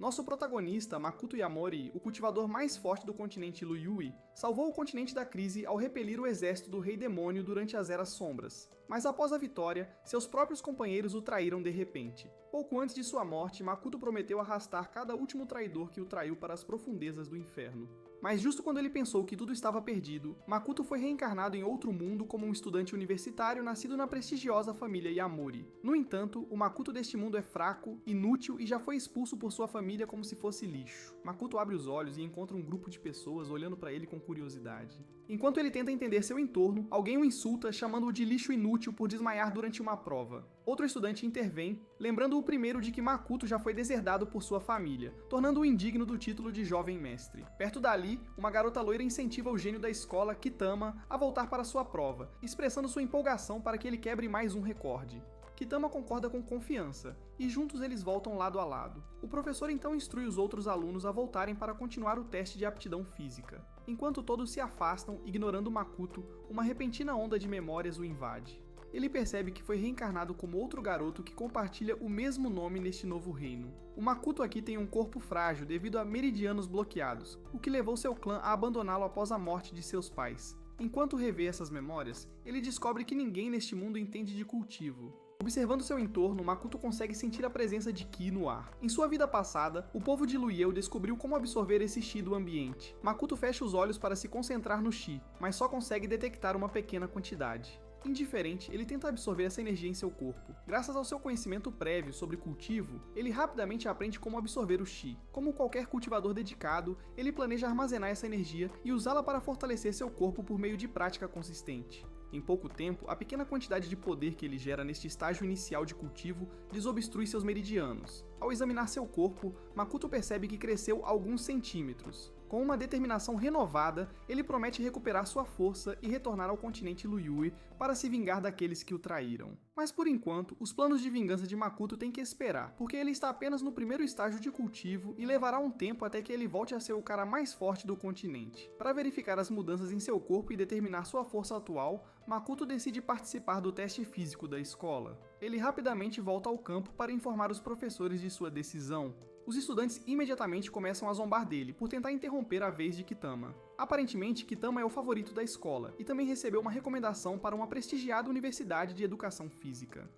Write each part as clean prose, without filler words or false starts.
Nosso protagonista, Makoto Yamori, o cultivador mais forte do continente Liyue, salvou o continente da crise ao repelir o exército do Rei Demônio durante as Eras Sombras. Mas após a vitória, seus próprios companheiros o traíram de repente. Pouco antes de sua morte, Makoto prometeu arrastar cada último traidor que o traiu para as profundezas do inferno. Mas justo quando ele pensou que tudo estava perdido, Makoto foi reencarnado em outro mundo como um estudante universitário nascido na prestigiosa família Yamori. No entanto, o Makoto deste mundo é fraco, inútil e já foi expulso por sua família como se fosse lixo. Makoto abre os olhos e encontra um grupo de pessoas olhando para ele com curiosidade. Enquanto ele tenta entender seu entorno, alguém o insulta chamando-o de lixo inútil por desmaiar durante uma prova. Outro estudante intervém, lembrando-o primeiro de que Makoto já foi deserdado por sua família, tornando-o indigno do título de jovem mestre. Perto dali, uma garota loira incentiva o gênio da escola, Kitama, a voltar para sua prova, expressando sua empolgação para que ele quebre mais um recorde. Kitama concorda com confiança, e juntos eles voltam lado a lado. O professor então instrui os outros alunos a voltarem para continuar o teste de aptidão física. Enquanto todos se afastam, ignorando Makoto, uma repentina onda de memórias o invade. Ele percebe que foi reencarnado como outro garoto que compartilha o mesmo nome neste novo reino. O Makoto aqui tem um corpo frágil devido a meridianos bloqueados, o que levou seu clã a abandoná-lo após a morte de seus pais. Enquanto revê essas memórias, ele descobre que ninguém neste mundo entende de cultivo. Observando seu entorno, Makoto consegue sentir a presença de Ki no ar. Em sua vida passada, o povo de Liyue descobriu como absorver esse Chi do ambiente. Makoto fecha os olhos para se concentrar no Chi, mas só consegue detectar uma pequena quantidade. Indiferente, ele tenta absorver essa energia em seu corpo. Graças ao seu conhecimento prévio sobre cultivo, ele rapidamente aprende como absorver o Chi. Como qualquer cultivador dedicado, ele planeja armazenar essa energia e usá-la para fortalecer seu corpo por meio de prática consistente. Em pouco tempo, a pequena quantidade de poder que ele gera neste estágio inicial de cultivo desobstrui seus meridianos. Ao examinar seu corpo, Makoto percebe que cresceu alguns centímetros. Com uma determinação renovada, ele promete recuperar sua força e retornar ao continente Liyue para se vingar daqueles que o traíram. Mas por enquanto, os planos de vingança de Makoto têm que esperar, porque ele está apenas no primeiro estágio de cultivo e levará um tempo até que ele volte a ser o cara mais forte do continente. Para verificar as mudanças em seu corpo e determinar sua força atual, Makoto decide participar do teste físico da escola. Ele rapidamente volta ao campo para informar os professores de sua decisão. Os estudantes imediatamente começam a zombar dele por tentar interromper a vez de Kitama. Aparentemente, Kitama é o favorito da escola e também recebeu uma recomendação para uma prestigiada universidade de educação física.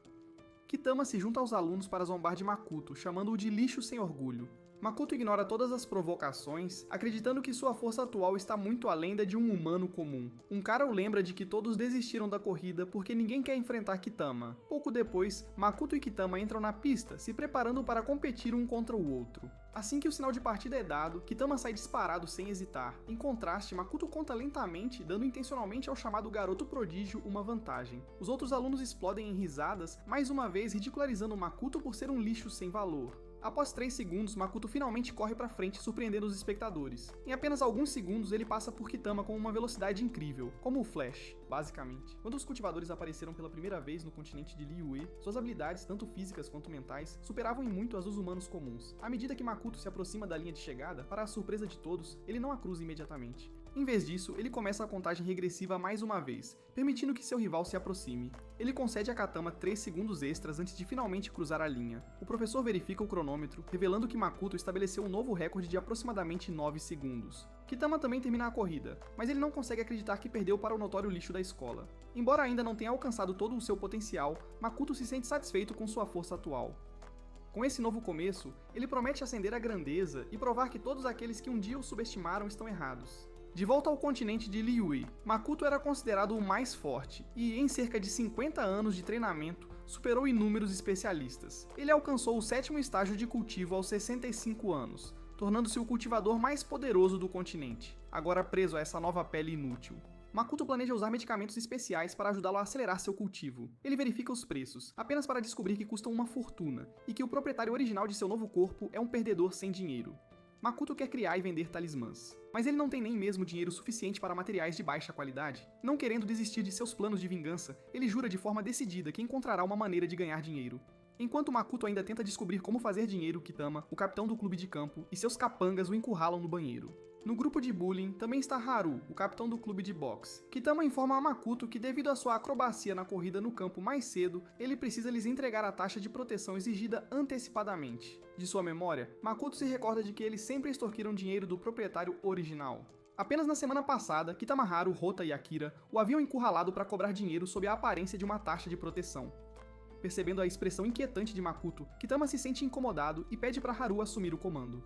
Kitama se junta aos alunos para zombar de Makoto, chamando-o de lixo sem orgulho. Makoto ignora todas as provocações, acreditando que sua força atual está muito além da de um humano comum. Um cara o lembra de que todos desistiram da corrida porque ninguém quer enfrentar Kitama. Pouco depois, Makoto e Kitama entram na pista, se preparando para competir um contra o outro. Assim que o sinal de partida é dado, Kitama sai disparado sem hesitar. Em contraste, Makoto conta lentamente, dando intencionalmente ao chamado garoto prodígio uma vantagem. Os outros alunos explodem em risadas, mais uma vez ridicularizando Makoto por ser um lixo sem valor. Após 3 segundos, Makoto finalmente corre para frente, surpreendendo os espectadores. Em apenas alguns segundos, ele passa por Kitama com uma velocidade incrível, como o Flash, basicamente. Quando os cultivadores apareceram pela primeira vez no continente de Liyue, suas habilidades, tanto físicas quanto mentais, superavam em muito as dos humanos comuns. À medida que Makoto se aproxima da linha de chegada, para a surpresa de todos, ele não a cruza imediatamente. Em vez disso, ele começa a contagem regressiva mais uma vez, permitindo que seu rival se aproxime. Ele concede a Kitama 3 segundos extras antes de finalmente cruzar a linha. O professor verifica o cronômetro, revelando que Makoto estabeleceu um novo recorde de aproximadamente 9 segundos. Kitama também termina a corrida, mas ele não consegue acreditar que perdeu para o notório lixo da escola. Embora ainda não tenha alcançado todo o seu potencial, Makoto se sente satisfeito com sua força atual. Com esse novo começo, ele promete ascender à grandeza e provar que todos aqueles que um dia o subestimaram estão errados. De volta ao continente de Liyue, Makoto era considerado o mais forte e, em cerca de 50 anos de treinamento, superou inúmeros especialistas. Ele alcançou o 7º estágio de cultivo aos 65 anos, tornando-se o cultivador mais poderoso do continente, agora preso a essa nova pele inútil. Makoto planeja usar medicamentos especiais para ajudá-lo a acelerar seu cultivo. Ele verifica os preços, apenas para descobrir que custam uma fortuna, e que o proprietário original de seu novo corpo é um perdedor sem dinheiro. Makoto quer criar e vender talismãs, mas ele não tem nem mesmo dinheiro suficiente para materiais de baixa qualidade. Não querendo desistir de seus planos de vingança, ele jura de forma decidida que encontrará uma maneira de ganhar dinheiro. Enquanto Makoto ainda tenta descobrir como fazer dinheiro, Kitama, o capitão do clube de campo, e seus capangas o encurralam no banheiro. No grupo de bullying também está Haru, o capitão do clube de boxe. Kitama informa a Makoto que devido à sua acrobacia na corrida no campo mais cedo, ele precisa lhes entregar a taxa de proteção exigida antecipadamente. De sua memória, Makoto se recorda de que eles sempre extorquiram dinheiro do proprietário original. Apenas na semana passada, Kitama, Haru, Hota e Akira o haviam encurralado para cobrar dinheiro sob a aparência de uma taxa de proteção. Percebendo a expressão inquietante de Makoto, Kitama se sente incomodado e pede para Haru assumir o comando.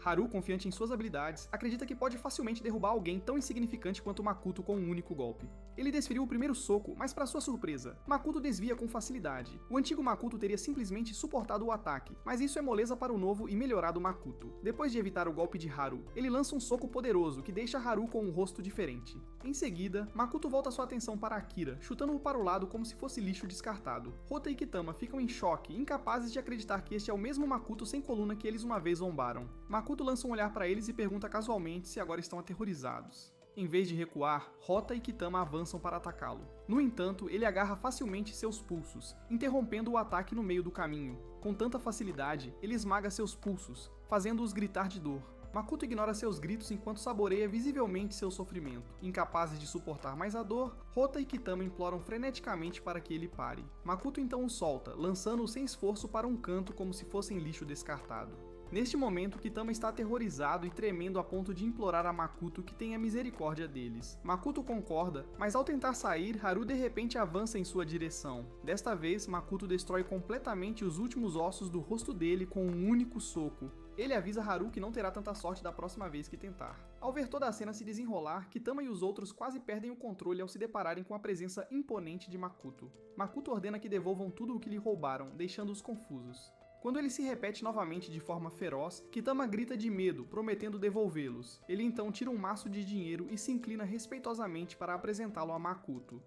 Haru, confiante em suas habilidades, acredita que pode facilmente derrubar alguém tão insignificante quanto Makoto com um único golpe. Ele desferiu o primeiro soco, mas para sua surpresa, Makoto desvia com facilidade. O antigo Makoto teria simplesmente suportado o ataque, mas isso é moleza para o novo e melhorado Makoto. Depois de evitar o golpe de Haru, ele lança um soco poderoso que deixa Haru com um rosto diferente. Em seguida, Makoto volta sua atenção para Akira, chutando-o para o lado como se fosse lixo descartado. Hota e Kitama ficam em choque, incapazes de acreditar que este é o mesmo Makoto sem coluna que eles uma vez zombaram. Makoto lança um olhar para eles e pergunta casualmente se agora estão aterrorizados. Em vez de recuar, Hota e Kitama avançam para atacá-lo. No entanto, ele agarra facilmente seus pulsos, interrompendo o ataque no meio do caminho. Com tanta facilidade, ele esmaga seus pulsos, fazendo-os gritar de dor. Makoto ignora seus gritos enquanto saboreia visivelmente seu sofrimento. Incapazes de suportar mais a dor, Hota e Kitama imploram freneticamente para que ele pare. Makoto então o solta, lançando-o sem esforço para um canto como se fossem lixo descartado. Neste momento, Kitama está aterrorizado e tremendo a ponto de implorar a Makoto que tenha misericórdia deles. Makoto concorda, mas ao tentar sair, Haru de repente avança em sua direção. Desta vez, Makoto destrói completamente os últimos ossos do rosto dele com um único soco. Ele avisa Haru que não terá tanta sorte da próxima vez que tentar. Ao ver toda a cena se desenrolar, Kitama e os outros quase perdem o controle ao se depararem com a presença imponente de Makoto. Makoto ordena que devolvam tudo o que lhe roubaram, deixando-os confusos. Quando ele se repete novamente de forma feroz, Kitama grita de medo, prometendo devolvê-los. Ele então tira um maço de dinheiro e se inclina respeitosamente para apresentá-lo a Makoto.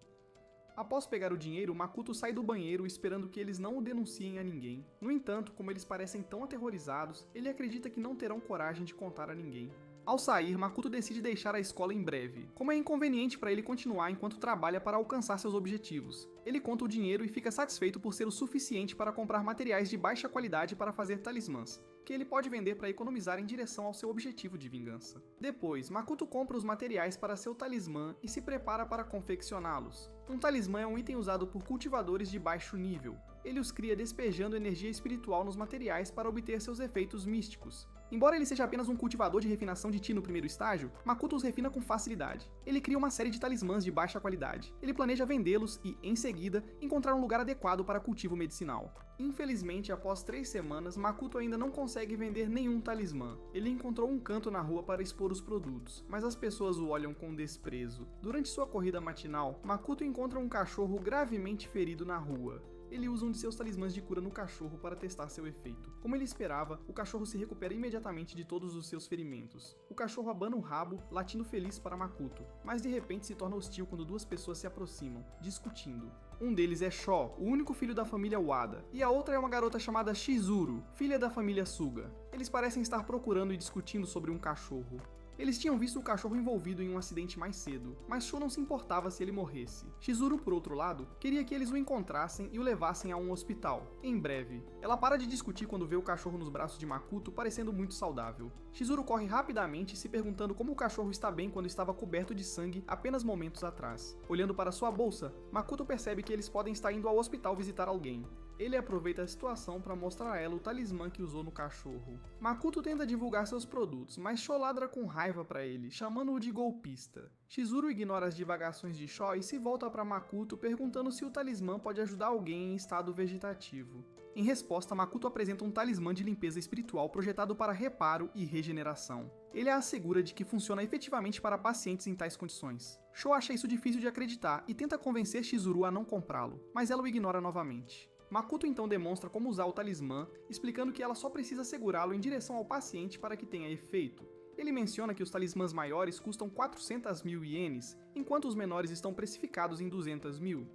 Após pegar o dinheiro, Makoto sai do banheiro esperando que eles não o denunciem a ninguém. No entanto, como eles parecem tão aterrorizados, ele acredita que não terão coragem de contar a ninguém. Ao sair, Makoto decide deixar a escola em breve, como é inconveniente para ele continuar enquanto trabalha para alcançar seus objetivos. Ele conta o dinheiro e fica satisfeito por ser o suficiente para comprar materiais de baixa qualidade para fazer talismãs, que ele pode vender para economizar em direção ao seu objetivo de vingança. Depois, Makoto compra os materiais para seu talismã e se prepara para confeccioná-los. Um talismã é um item usado por cultivadores de baixo nível. Ele os cria despejando energia espiritual nos materiais para obter seus efeitos místicos. Embora ele seja apenas um cultivador de refinação de Ti no primeiro estágio, Makoto os refina com facilidade. Ele cria uma série de talismãs de baixa qualidade. Ele planeja vendê-los e, em seguida, encontrar um lugar adequado para cultivo medicinal. Infelizmente, após 3 semanas, Makoto ainda não consegue vender nenhum talismã. Ele encontrou um canto na rua para expor os produtos, mas as pessoas o olham com desprezo. Durante sua corrida matinal, Makoto encontra um cachorro gravemente ferido na rua. Ele usa um de seus talismãs de cura no cachorro para testar seu efeito. Como ele esperava, o cachorro se recupera imediatamente de todos os seus ferimentos. O cachorro abana o rabo, latindo feliz para Makoto, mas de repente se torna hostil quando 2 pessoas se aproximam, discutindo. Um deles é Sho, o único filho da família Wada, e a outra é uma garota chamada Shizuru, filha da família Suga. Eles parecem estar procurando e discutindo sobre um cachorro. Eles tinham visto o cachorro envolvido em um acidente mais cedo, mas Sho não se importava se ele morresse. Shizuru, por outro lado, queria que eles o encontrassem e o levassem a um hospital, em breve. Ela para de discutir quando vê o cachorro nos braços de Makoto parecendo muito saudável. Shizuru corre rapidamente, se perguntando como o cachorro está bem quando estava coberto de sangue apenas momentos atrás. Olhando para sua bolsa, Makoto percebe que eles podem estar indo ao hospital visitar alguém. Ele aproveita a situação para mostrar a ela o talismã que usou no cachorro. Makoto tenta divulgar seus produtos, mas Sho ladra com raiva para ele, chamando-o de golpista. Shizuru ignora as divagações de Sho e se volta para Makoto perguntando se o talismã pode ajudar alguém em estado vegetativo. Em resposta, Makoto apresenta um talismã de limpeza espiritual projetado para reparo e regeneração. Ele a assegura de que funciona efetivamente para pacientes em tais condições. Sho acha isso difícil de acreditar e tenta convencer Shizuru a não comprá-lo, mas ela o ignora novamente. Makoto então demonstra como usar o talismã, explicando que ela só precisa segurá-lo em direção ao paciente para que tenha efeito. Ele menciona que os talismãs maiores custam 400.000 ienes, enquanto os menores estão precificados em 200.000.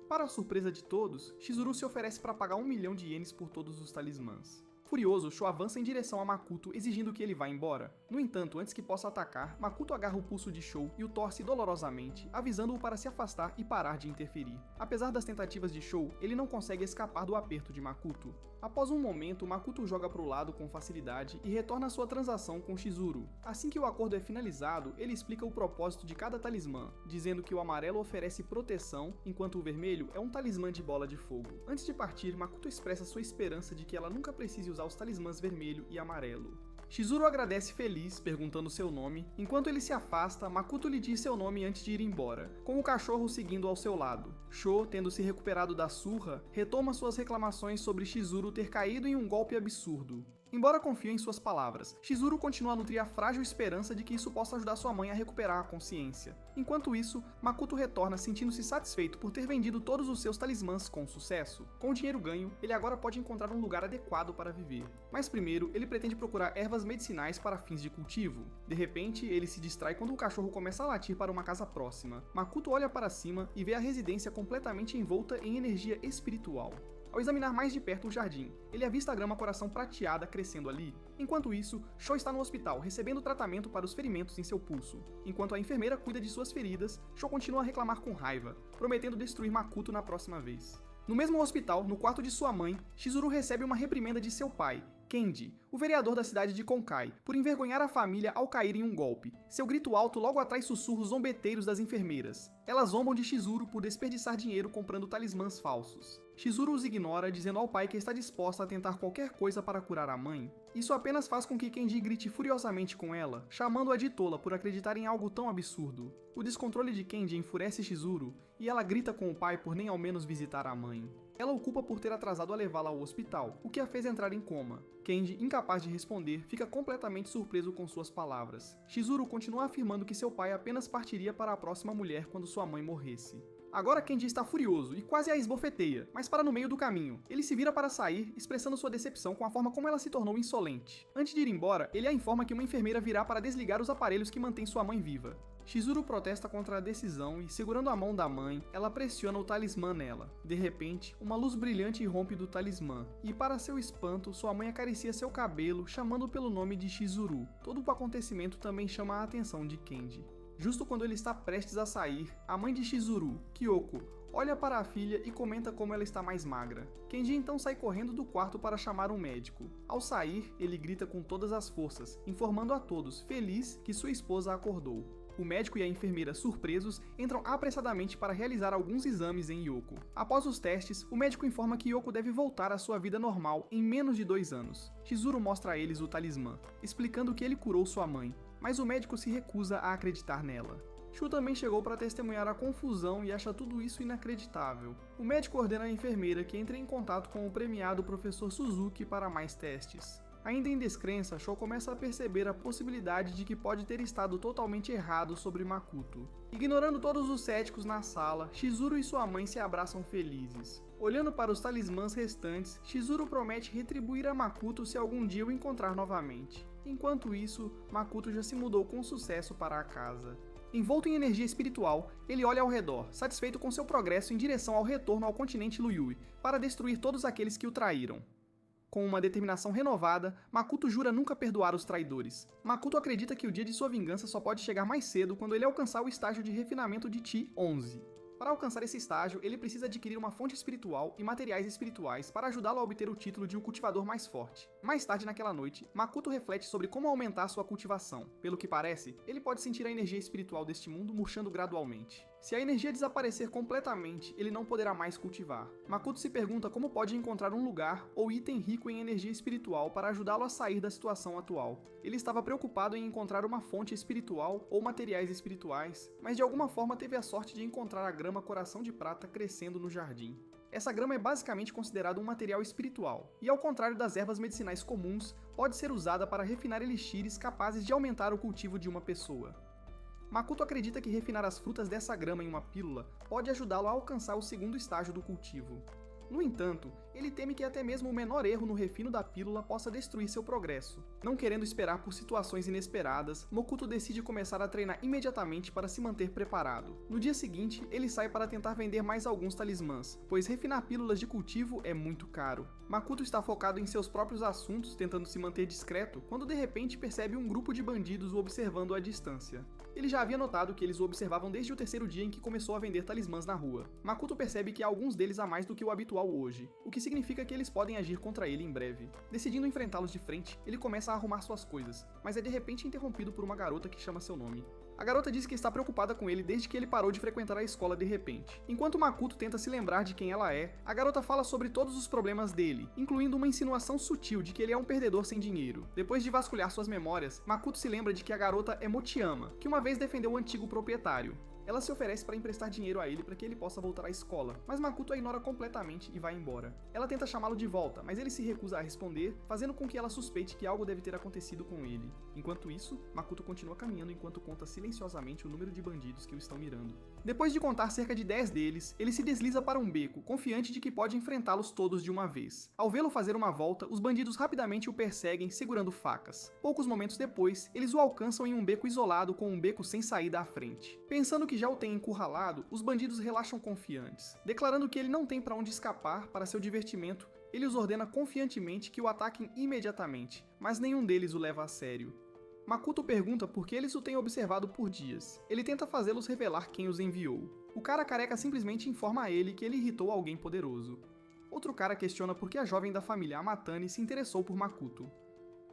Para a surpresa de todos, Shizuru se oferece para pagar 1 milhão de ienes por todos os talismãs. Furioso, Sho avança em direção a Makoto, exigindo que ele vá embora. No entanto, antes que possa atacar, Makoto agarra o pulso de Sho e o torce dolorosamente, avisando-o para se afastar e parar de interferir. Apesar das tentativas de Sho, ele não consegue escapar do aperto de Makoto. Após um momento, Makoto joga para o lado com facilidade e retorna à sua transação com Chizuru. Assim que o acordo é finalizado, ele explica o propósito de cada talismã, dizendo que o amarelo oferece proteção, enquanto o vermelho é um talismã de bola de fogo. Antes de partir, Makoto expressa sua esperança de que ela nunca precise usar os talismãs vermelho e amarelo. Chizuru agradece feliz, perguntando seu nome. Enquanto ele se afasta, Makoto lhe diz seu nome antes de ir embora, com o cachorro seguindo ao seu lado. Sho, tendo se recuperado da surra, retoma suas reclamações sobre Chizuru ter caído em um golpe absurdo. Embora confie em suas palavras, Chizuru continua a nutrir a frágil esperança de que isso possa ajudar sua mãe a recuperar a consciência. Enquanto isso, Makoto retorna sentindo-se satisfeito por ter vendido todos os seus talismãs com sucesso. Com o dinheiro ganho, ele agora pode encontrar um lugar adequado para viver. Mas primeiro, ele pretende procurar ervas medicinais para fins de cultivo. De repente, ele se distrai quando o cachorro começa a latir para uma casa próxima. Makoto olha para cima e vê a residência completamente envolta em energia espiritual. Ao examinar mais de perto o jardim, ele avista a grama coração prateada crescendo ali. Enquanto isso, Sho está no hospital, recebendo tratamento para os ferimentos em seu pulso. Enquanto a enfermeira cuida de suas feridas, Sho continua a reclamar com raiva, prometendo destruir Makoto na próxima vez. No mesmo hospital, no quarto de sua mãe, Chizuru recebe uma reprimenda de seu pai, Kenji, o vereador da cidade de Konkai, por envergonhar a família ao cair em um golpe. Seu grito alto logo atrai sussurros zombeteiros das enfermeiras. Elas zombam de Chizuru por desperdiçar dinheiro comprando talismãs falsos. Chizuru os ignora, dizendo ao pai que está disposta a tentar qualquer coisa para curar a mãe. Isso apenas faz com que Kenji grite furiosamente com ela, chamando-a de tola por acreditar em algo tão absurdo. O descontrole de Kenji enfurece Chizuru, e ela grita com o pai por nem ao menos visitar a mãe. Ela o culpa por ter atrasado a levá-la ao hospital, o que a fez entrar em coma. Kenji, incapaz de responder, fica completamente surpreso com suas palavras. Chizuru continua afirmando que seu pai apenas partiria para a próxima mulher quando sua mãe morresse. Agora Kenji está furioso e quase a esbofeteia, mas para no meio do caminho. Ele se vira para sair, expressando sua decepção com a forma como ela se tornou insolente. Antes de ir embora, ele a informa que uma enfermeira virá para desligar os aparelhos que mantêm sua mãe viva. Chizuru protesta contra a decisão e, segurando a mão da mãe, ela pressiona o talismã nela. De repente, uma luz brilhante irrompe do talismã, e para seu espanto, sua mãe acaricia seu cabelo, chamando pelo nome de Chizuru. Todo o acontecimento também chama a atenção de Kenji. Justo quando ele está prestes a sair, a mãe de Chizuru, Kyoko, olha para a filha e comenta como ela está mais magra. Kenji então sai correndo do quarto para chamar um médico. Ao sair, ele grita com todas as forças, informando a todos, feliz, que sua esposa acordou. O médico e a enfermeira, surpresos, entram apressadamente para realizar alguns exames em Yoko. Após os testes, o médico informa que Yoko deve voltar à sua vida normal em menos de 2 anos. Chizuru mostra a eles o talismã, explicando que ele curou sua mãe, mas o médico se recusa a acreditar nela. Shu também chegou para testemunhar a confusão e acha tudo isso inacreditável. O médico ordena à enfermeira que entre em contato com o premiado professor Suzuki para mais testes. Ainda em descrença, Sho começa a perceber a possibilidade de que pode ter estado totalmente errado sobre Makoto. Ignorando todos os céticos na sala, Chizuru e sua mãe se abraçam felizes. Olhando para os talismãs restantes, Chizuru promete retribuir a Makoto se algum dia o encontrar novamente. Enquanto isso, Makoto já se mudou com sucesso para a casa. Envolto em energia espiritual, ele olha ao redor, satisfeito com seu progresso em direção ao retorno ao continente Liyue, para destruir todos aqueles que o traíram. Com uma determinação renovada, Makoto jura nunca perdoar os traidores. Makoto acredita que o dia de sua vingança só pode chegar mais cedo quando ele alcançar o estágio de refinamento de Chi 11. Para alcançar esse estágio, ele precisa adquirir uma fonte espiritual e materiais espirituais para ajudá-lo a obter o título de um cultivador mais forte. Mais tarde naquela noite, Makoto reflete sobre como aumentar sua cultivação. Pelo que parece, ele pode sentir a energia espiritual deste mundo murchando gradualmente. Se a energia desaparecer completamente, ele não poderá mais cultivar. Makoto se pergunta como pode encontrar um lugar ou item rico em energia espiritual para ajudá-lo a sair da situação atual. Ele estava preocupado em encontrar uma fonte espiritual ou materiais espirituais, mas de alguma forma teve a sorte de encontrar a grama coração de prata crescendo no jardim. Essa grama é basicamente considerada um material espiritual, e ao contrário das ervas medicinais comuns, pode ser usada para refinar elixires capazes de aumentar o cultivo de uma pessoa. Makoto acredita que refinar as frutas dessa grama em uma pílula pode ajudá-lo a alcançar o segundo estágio do cultivo. No entanto, ele teme que até mesmo o menor erro no refino da pílula possa destruir seu progresso. Não querendo esperar por situações inesperadas, Makoto decide começar a treinar imediatamente para se manter preparado. No dia seguinte, ele sai para tentar vender mais alguns talismãs, pois refinar pílulas de cultivo é muito caro. Makoto está focado em seus próprios assuntos, tentando se manter discreto, quando de repente percebe um grupo de bandidos o observando à distância. Ele já havia notado que eles o observavam desde o terceiro dia em que começou a vender talismãs na rua. Makoto percebe que há alguns deles a mais do que o habitual hoje, o que que significa que eles podem agir contra ele em breve. Decidindo enfrentá-los de frente, ele começa a arrumar suas coisas, mas é de repente interrompido por uma garota que chama seu nome. A garota diz que está preocupada com ele desde que ele parou de frequentar a escola de repente. Enquanto Makoto tenta se lembrar de quem ela é, a garota fala sobre todos os problemas dele, incluindo uma insinuação sutil de que ele é um perdedor sem dinheiro. Depois de vasculhar suas memórias, Makoto se lembra de que a garota é Mochiyama, que uma vez defendeu o antigo proprietário. Ela se oferece para emprestar dinheiro a ele para que ele possa voltar à escola, mas Makoto a ignora completamente e vai embora. Ela tenta chamá-lo de volta, mas ele se recusa a responder, fazendo com que ela suspeite que algo deve ter acontecido com ele. Enquanto isso, Makoto continua caminhando enquanto conta silenciosamente o número de bandidos que o estão mirando. Depois de contar cerca de 10 deles, ele se desliza para um beco, confiante de que pode enfrentá-los todos de uma vez. Ao vê-lo fazer uma volta, os bandidos rapidamente o perseguem, segurando facas. Poucos momentos depois, eles o alcançam em um beco isolado com um beco sem saída à frente. Pensando que já o tem encurralado, os bandidos relaxam confiantes. Declarando que ele não tem para onde escapar para seu divertimento, ele os ordena confiantemente que o ataquem imediatamente, mas nenhum deles o leva a sério. Makoto pergunta por que eles o têm observado por dias. Ele tenta fazê-los revelar quem os enviou. O cara careca simplesmente informa a ele que ele irritou alguém poderoso. Outro cara questiona por que a jovem da família Amatani se interessou por Makoto.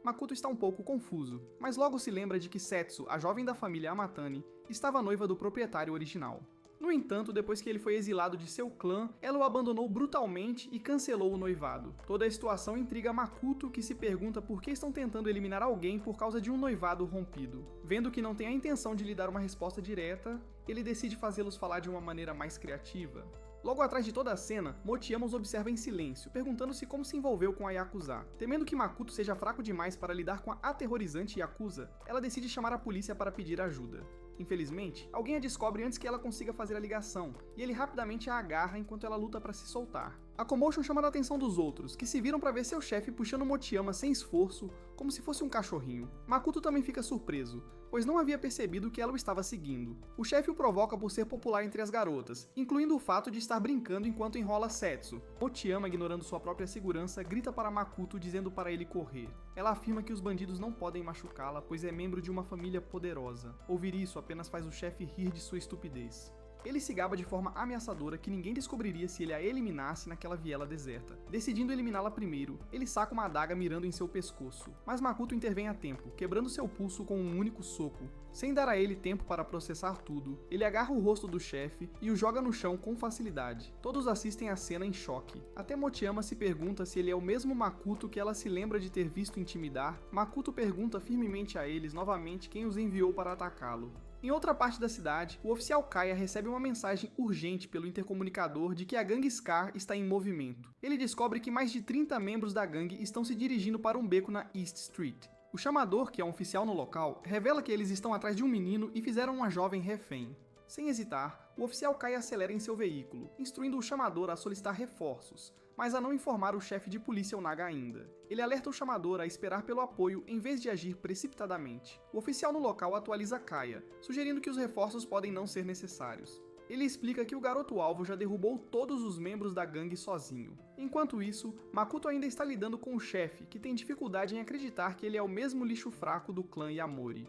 Makoto está um pouco confuso, mas logo se lembra de que Setsu, a jovem da família Amatani, estava noiva do proprietário original. No entanto, depois que ele foi exilado de seu clã, ela o abandonou brutalmente e cancelou o noivado. Toda a situação intriga Makoto, que se pergunta por que estão tentando eliminar alguém por causa de um noivado rompido. Vendo que não tem a intenção de lhe dar uma resposta direta, ele decide fazê-los falar de uma maneira mais criativa. Logo atrás de toda a cena, Mochiyama os observa em silêncio, perguntando-se como se envolveu com a Yakuza. Temendo que Makoto seja fraco demais para lidar com a aterrorizante Yakuza, ela decide chamar a polícia para pedir ajuda. Infelizmente, alguém a descobre antes que ela consiga fazer a ligação, e ele rapidamente a agarra enquanto ela luta para se soltar. A commotion chama a atenção dos outros, que se viram para ver seu chefe puxando Mochiyama sem esforço, como se fosse um cachorrinho. Makoto também fica surpreso, pois não havia percebido que ela o estava seguindo. O chefe o provoca por ser popular entre as garotas, incluindo o fato de estar brincando enquanto enrola Setsu. Mochiyama, ignorando sua própria segurança, grita para Makoto dizendo para ele correr. Ela afirma que os bandidos não podem machucá-la, pois é membro de uma família poderosa. Ouvir isso apenas faz o chefe rir de sua estupidez. Ele se gaba de forma ameaçadora que ninguém descobriria se ele a eliminasse naquela viela deserta. Decidindo eliminá-la primeiro, ele saca uma adaga mirando em seu pescoço, mas Makoto intervém a tempo, quebrando seu pulso com um único soco. Sem dar a ele tempo para processar tudo, ele agarra o rosto do chefe e o joga no chão com facilidade. Todos assistem a cena em choque. Até Mochiyama se pergunta se ele é o mesmo Makoto que ela se lembra de ter visto intimidar. Makoto pergunta firmemente a eles novamente quem os enviou para atacá-lo. Em outra parte da cidade, o oficial Kaya recebe uma mensagem urgente pelo intercomunicador de que a gangue Scar está em movimento. Ele descobre que mais de 30 membros da gangue estão se dirigindo para um beco na East Street. O chamador, que é um oficial no local, revela que eles estão atrás de um menino e fizeram uma jovem refém. Sem hesitar, o oficial Kaya acelera em seu veículo, instruindo o chamador a solicitar reforços, mas a não informar o chefe de polícia Onaga ainda. Ele alerta o chamador a esperar pelo apoio em vez de agir precipitadamente. O oficial no local atualiza Kaya, sugerindo que os reforços podem não ser necessários. Ele explica que o garoto-alvo já derrubou todos os membros da gangue sozinho. Enquanto isso, Makoto ainda está lidando com o chefe, que tem dificuldade em acreditar que ele é o mesmo lixo fraco do clã Yamori.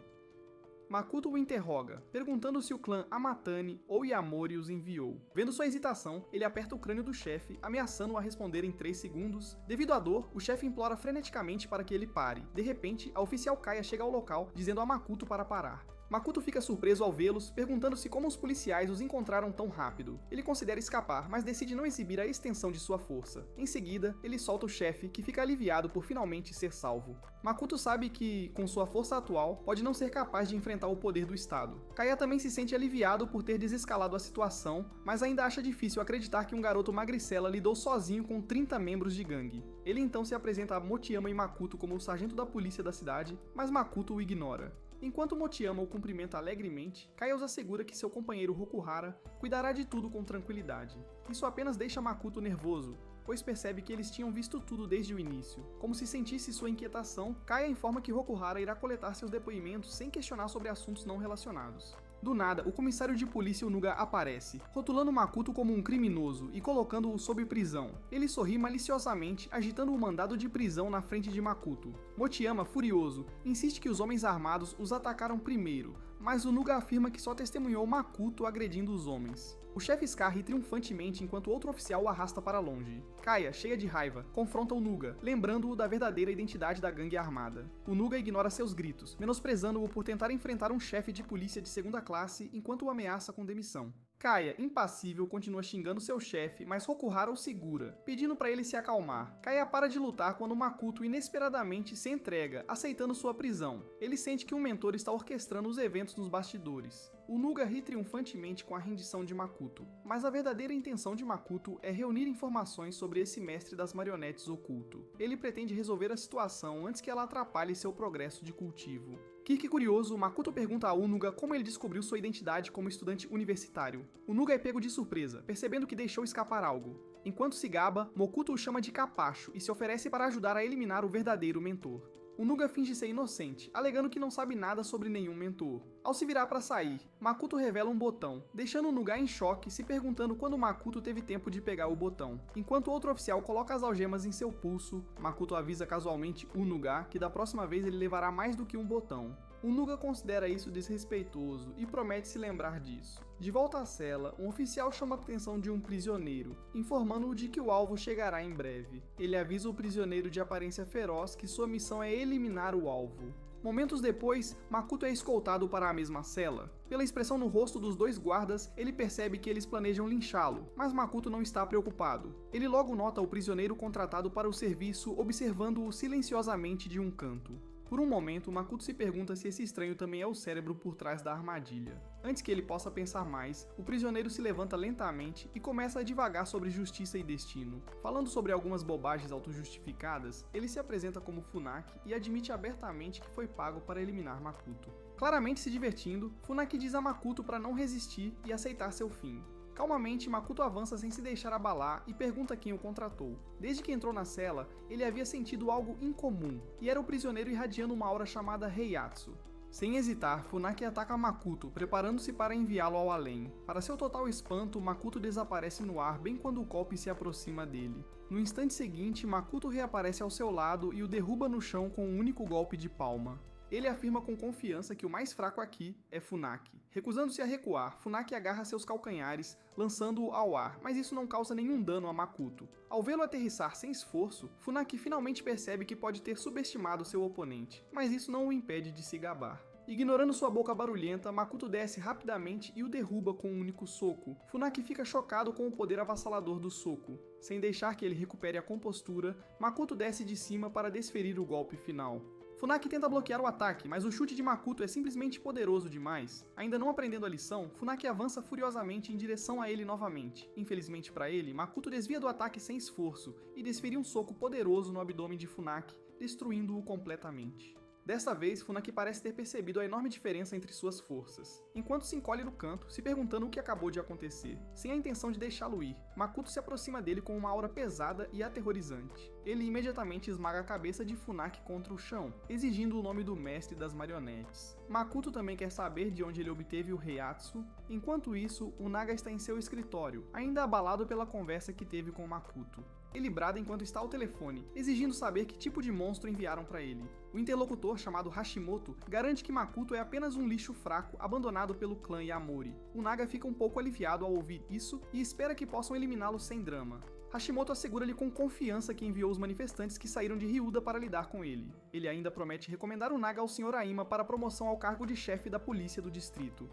Makoto o interroga, perguntando se o clã Amatani ou Yamori os enviou. Vendo sua hesitação, ele aperta o crânio do chefe, ameaçando-o a responder em 3 segundos. Devido à dor, o chefe implora freneticamente para que ele pare. De repente, a oficial Kaya chega ao local, dizendo a Makoto para parar. Makoto fica surpreso ao vê-los, perguntando-se como os policiais os encontraram tão rápido. Ele considera escapar, mas decide não exibir a extensão de sua força. Em seguida, ele solta o chefe, que fica aliviado por finalmente ser salvo. Makoto sabe que, com sua força atual, pode não ser capaz de enfrentar o poder do Estado. Kaya também se sente aliviado por ter desescalado a situação, mas ainda acha difícil acreditar que um garoto magricela lidou sozinho com 30 membros de gangue. Ele então se apresenta a Mochiyama e Makoto como o sargento da polícia da cidade, mas Makoto o ignora. Enquanto Mochiyama o cumprimenta alegremente, Kaya os assegura que seu companheiro Rokuhara cuidará de tudo com tranquilidade. Isso apenas deixa Makoto nervoso, pois percebe que eles tinham visto tudo desde o início. Como se sentisse sua inquietação, Kaya informa que Rokuhara irá coletar seus depoimentos sem questionar sobre assuntos não relacionados. Do nada, o comissário de polícia Onuga aparece, rotulando Makoto como um criminoso e colocando-o sob prisão. Ele sorri maliciosamente, agitando o mandado de prisão na frente de Makoto. Mochiyama, furioso, insiste que os homens armados os atacaram primeiro, mas o Nuga afirma que só testemunhou Makuto agredindo os homens. O chefe Scar ri triunfantemente enquanto outro oficial o arrasta para longe. Kaia, cheia de raiva, confronta o Nuga, lembrando-o da verdadeira identidade da gangue armada. O Nuga ignora seus gritos, menosprezando-o por tentar enfrentar um chefe de polícia de segunda classe enquanto o ameaça com demissão. Kaia, impassível, continua xingando seu chefe, mas Rokuhara o segura, pedindo para ele se acalmar. Kaia para de lutar quando Makuto inesperadamente se entrega, aceitando sua prisão. Ele sente que um mentor está orquestrando os eventos nos bastidores. O Nuga ri triunfantemente com a rendição de Makuto, mas a verdadeira intenção de Makuto é reunir informações sobre esse mestre das marionetes oculto. Ele pretende resolver a situação antes que ela atrapalhe seu progresso de cultivo. Kirk curioso, Makuto pergunta a Unuga como ele descobriu sua identidade como estudante universitário. Unuga é pego de surpresa, percebendo que deixou escapar algo. Enquanto se gaba, Mokuto o chama de capacho e se oferece para ajudar a eliminar o verdadeiro mentor. Unuga finge ser inocente, alegando que não sabe nada sobre nenhum mentor. Ao se virar para sair, Makuto revela um botão, deixando Unuga em choque, se perguntando quando Makuto teve tempo de pegar o botão. Enquanto outro oficial coloca as algemas em seu pulso, Makuto avisa casualmente Unuga que da próxima vez ele levará mais do que um botão. Unuga considera isso desrespeitoso e promete se lembrar disso. De volta à cela, um oficial chama a atenção de um prisioneiro, informando-o de que o alvo chegará em breve. Ele avisa o prisioneiro de aparência feroz que sua missão é eliminar o alvo. Momentos depois, Makuto é escoltado para a mesma cela. Pela expressão no rosto dos dois guardas, ele percebe que eles planejam linchá-lo, mas Makuto não está preocupado. Ele logo nota o prisioneiro contratado para o serviço observando-o silenciosamente de um canto. Por um momento, Makuto se pergunta se esse estranho também é o cérebro por trás da armadilha. Antes que ele possa pensar mais, o prisioneiro se levanta lentamente e começa a divagar sobre justiça e destino. Falando sobre algumas bobagens autojustificadas, ele se apresenta como Funaki e admite abertamente que foi pago para eliminar Makuto. Claramente se divertindo, Funaki diz a Makuto para não resistir e aceitar seu fim. Calmamente, Makuto avança sem se deixar abalar e pergunta quem o contratou. Desde que entrou na cela, ele havia sentido algo incomum, e era o prisioneiro irradiando uma aura chamada Heiatsu. Sem hesitar, Funaki ataca Makuto, preparando-se para enviá-lo ao além. Para seu total espanto, Makuto desaparece no ar bem quando o golpe se aproxima dele. No instante seguinte, Makuto reaparece ao seu lado e o derruba no chão com um único golpe de palma. Ele afirma com confiança que o mais fraco aqui é Funaki. Recusando-se a recuar, Funaki agarra seus calcanhares, lançando-o ao ar, mas isso não causa nenhum dano a Makuto. Ao vê-lo aterrissar sem esforço, Funaki finalmente percebe que pode ter subestimado seu oponente, mas isso não o impede de se gabar. Ignorando sua boca barulhenta, Makuto desce rapidamente e o derruba com um único soco. Funaki fica chocado com o poder avassalador do soco. Sem deixar que ele recupere a compostura, Makuto desce de cima para desferir o golpe final. Funaki tenta bloquear o ataque, mas o chute de Makuto é simplesmente poderoso demais. Ainda não aprendendo a lição, Funaki avança furiosamente em direção a ele novamente. Infelizmente para ele, Makuto desvia do ataque sem esforço e desfere um soco poderoso no abdômen de Funaki, destruindo-o completamente. Desta vez, Funaki parece ter percebido a enorme diferença entre suas forças. Enquanto se encolhe no canto, se perguntando o que acabou de acontecer, sem a intenção de deixá-lo ir, Makuto se aproxima dele com uma aura pesada e aterrorizante. Ele imediatamente esmaga a cabeça de Funaki contra o chão, exigindo o nome do mestre das marionetes. Makuto também quer saber de onde ele obteve o Heiatsu. Enquanto isso, o Naga está em seu escritório, ainda abalado pela conversa que teve com Makuto. Ele brada enquanto está ao telefone, exigindo saber que tipo de monstro enviaram para ele. O interlocutor, chamado Hashimoto, garante que Makuto é apenas um lixo fraco abandonado pelo clã Yamori. O Naga fica um pouco aliviado ao ouvir isso e espera que possam eliminá-lo sem drama. Hashimoto assegura-lhe com confiança que enviou os manifestantes que saíram de Ryuda para lidar com ele. Ele ainda promete recomendar o Naga ao Sr. Aima para promoção ao cargo de chefe da polícia do distrito.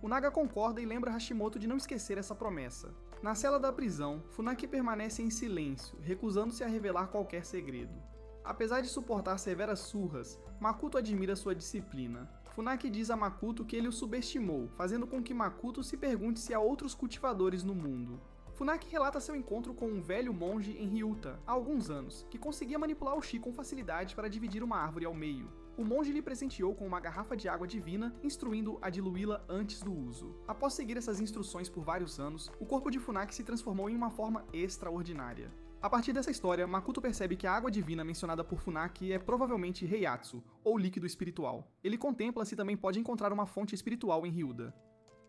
O Naga concorda e lembra Hashimoto de não esquecer essa promessa. Na cela da prisão, Funaki permanece em silêncio, recusando-se a revelar qualquer segredo. Apesar de suportar severas surras, Makuto admira sua disciplina. Funaki diz a Makuto que ele o subestimou, fazendo com que Makuto se pergunte se há outros cultivadores no mundo. Funaki relata seu encontro com um velho monge em Ryuta, há alguns anos, que conseguia manipular o Chi com facilidade para dividir uma árvore ao meio. O monge lhe presenteou com uma garrafa de água divina, instruindo a diluí-la antes do uso. Após seguir essas instruções por vários anos, o corpo de Funaki se transformou em uma forma extraordinária. A partir dessa história, Makuto percebe que a água divina mencionada por Funaki é provavelmente Heiatsu, ou líquido espiritual. Ele contempla se também pode encontrar uma fonte espiritual em Ryuda.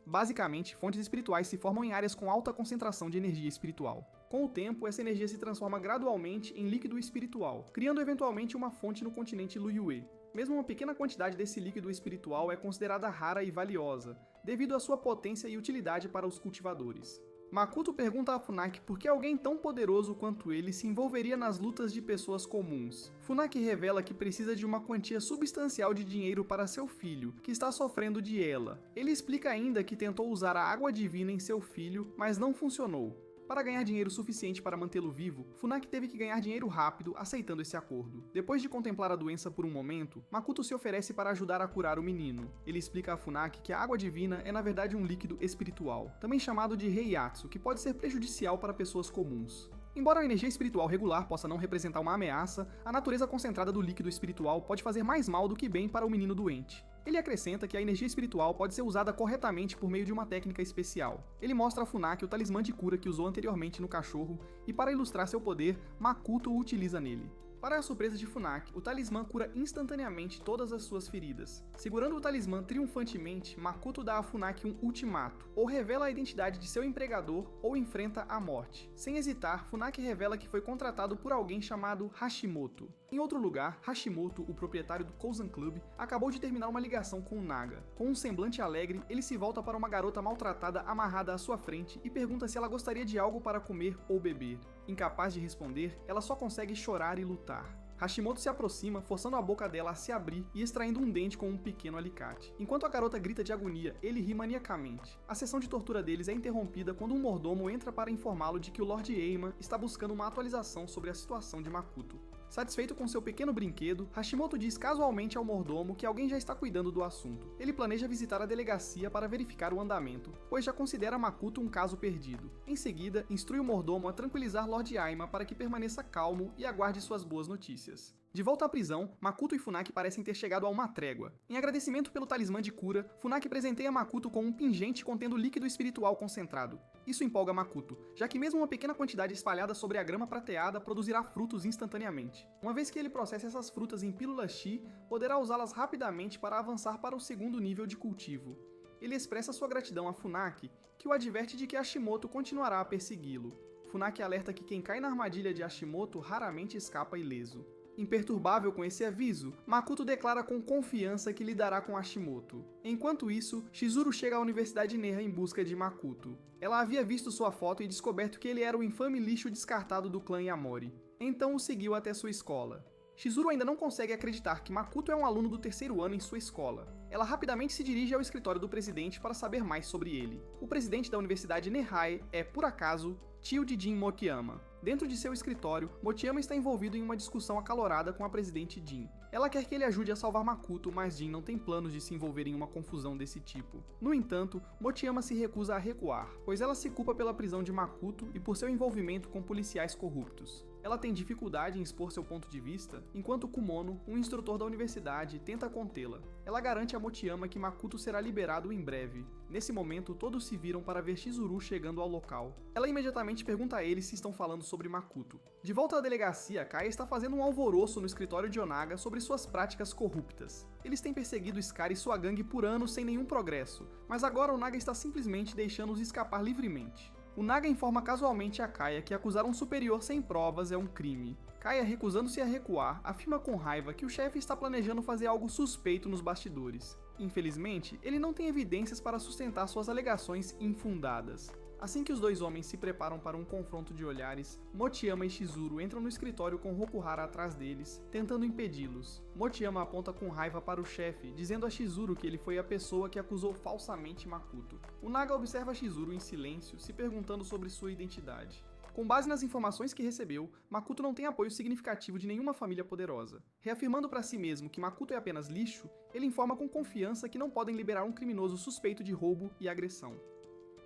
Basicamente, fontes espirituais se formam em áreas com alta concentração de energia espiritual. Com o tempo, essa energia se transforma gradualmente em líquido espiritual, criando eventualmente uma fonte no continente Liyue. Mesmo uma pequena quantidade desse líquido espiritual é considerada rara e valiosa, devido à sua potência e utilidade para os cultivadores. Makuto pergunta a Funaki por que alguém tão poderoso quanto ele se envolveria nas lutas de pessoas comuns. Funaki revela que precisa de uma quantia substancial de dinheiro para seu filho, que está sofrendo de ela. Ele explica ainda que tentou usar a água divina em seu filho, mas não funcionou. Para ganhar dinheiro suficiente para mantê-lo vivo, Funaki teve que ganhar dinheiro rápido, aceitando esse acordo. Depois de contemplar a doença por um momento, Makuto se oferece para ajudar a curar o menino. Ele explica a Funaki que a água divina é na verdade um líquido espiritual, também chamado de Heiatsu, que pode ser prejudicial para pessoas comuns. Embora a energia espiritual regular possa não representar uma ameaça, a natureza concentrada do líquido espiritual pode fazer mais mal do que bem para o menino doente. Ele acrescenta que a energia espiritual pode ser usada corretamente por meio de uma técnica especial. Ele mostra a Funaki o talismã de cura que usou anteriormente no cachorro, e para ilustrar seu poder, Makuto o utiliza nele. Para a surpresa de Funaki, o talismã cura instantaneamente todas as suas feridas. Segurando o talismã triunfantemente, Makuto dá a Funaki um ultimato: ou revela a identidade de seu empregador, ou enfrenta a morte. Sem hesitar, Funaki revela que foi contratado por alguém chamado Hashimoto. Em outro lugar, Hashimoto, o proprietário do Kouzan Club, acabou de terminar uma ligação com o Naga. Com um semblante alegre, ele se volta para uma garota maltratada amarrada à sua frente e pergunta se ela gostaria de algo para comer ou beber. Incapaz de responder, ela só consegue chorar e lutar. Hashimoto se aproxima, forçando a boca dela a se abrir e extraindo um dente com um pequeno alicate. Enquanto a garota grita de agonia, ele ri maniacamente. A sessão de tortura deles é interrompida quando um mordomo entra para informá-lo de que o Lord Eima está buscando uma atualização sobre a situação de Makuto. Satisfeito com seu pequeno brinquedo, Hashimoto diz casualmente ao mordomo que alguém já está cuidando do assunto. Ele planeja visitar a delegacia para verificar o andamento, pois já considera Makuto um caso perdido. Em seguida, instrui o mordomo a tranquilizar Lord Aima para que permaneça calmo e aguarde suas boas notícias. De volta à prisão, Makuto e Funaki parecem ter chegado a uma trégua. Em agradecimento pelo talismã de cura, Funaki presenteia Makuto com um pingente contendo líquido espiritual concentrado. Isso empolga Makuto, já que mesmo uma pequena quantidade espalhada sobre a grama prateada produzirá frutos instantaneamente. Uma vez que ele processa essas frutas em pílulas Chi, poderá usá-las rapidamente para avançar para o segundo nível de cultivo. Ele expressa sua gratidão a Funaki, que o adverte de que Hashimoto continuará a persegui-lo. Funaki alerta que quem cai na armadilha de Hashimoto raramente escapa ileso. Imperturbável com esse aviso, Makuto declara com confiança que lidará com Hashimoto. Enquanto isso, Chizuru chega à Universidade Neha em busca de Makuto. Ela havia visto sua foto e descoberto que ele era o infame lixo descartado do clã Yamori. Então o seguiu até sua escola. Chizuru ainda não consegue acreditar que Makuto é um aluno do terceiro ano em sua escola. Ela rapidamente se dirige ao escritório do presidente para saber mais sobre ele. O presidente da Universidade Nehai é, por acaso, tio de Jin Mochiyama. Dentro de seu escritório, Mochiyama está envolvido em uma discussão acalorada com a presidente Jin. Ela quer que ele ajude a salvar Makuto, mas Jin não tem planos de se envolver em uma confusão desse tipo. No entanto, Mochiyama se recusa a recuar, pois ela se culpa pela prisão de Makuto e por seu envolvimento com policiais corruptos. Ela tem dificuldade em expor seu ponto de vista, enquanto Kumono, um instrutor da universidade, tenta contê-la. Ela garante a Mochiyama que Makuto será liberado em breve. Nesse momento, todos se viram para ver Chizuru chegando ao local. Ela imediatamente pergunta a eles se estão falando sobre Makuto. De volta à delegacia, Kaya está fazendo um alvoroço no escritório de Onaga sobre suas práticas corruptas. Eles têm perseguido Scar e sua gangue por anos sem nenhum progresso, mas agora Onaga está simplesmente deixando-os escapar livremente. O Naga informa casualmente a Kaya que acusar um superior sem provas é um crime. Kaya, recusando-se a recuar, afirma com raiva que o chefe está planejando fazer algo suspeito nos bastidores. Infelizmente, ele não tem evidências para sustentar suas alegações infundadas. Assim que os dois homens se preparam para um confronto de olhares, Mochiyama e Chizuru entram no escritório com Rokuhara atrás deles, tentando impedi-los. Mochiyama aponta com raiva para o chefe, dizendo a Chizuru que ele foi a pessoa que acusou falsamente Makuto. O Naga observa Chizuru em silêncio, se perguntando sobre sua identidade. Com base nas informações que recebeu, Makuto não tem apoio significativo de nenhuma família poderosa. Reafirmando para si mesmo que Makuto é apenas lixo, ele informa com confiança que não podem liberar um criminoso suspeito de roubo e agressão.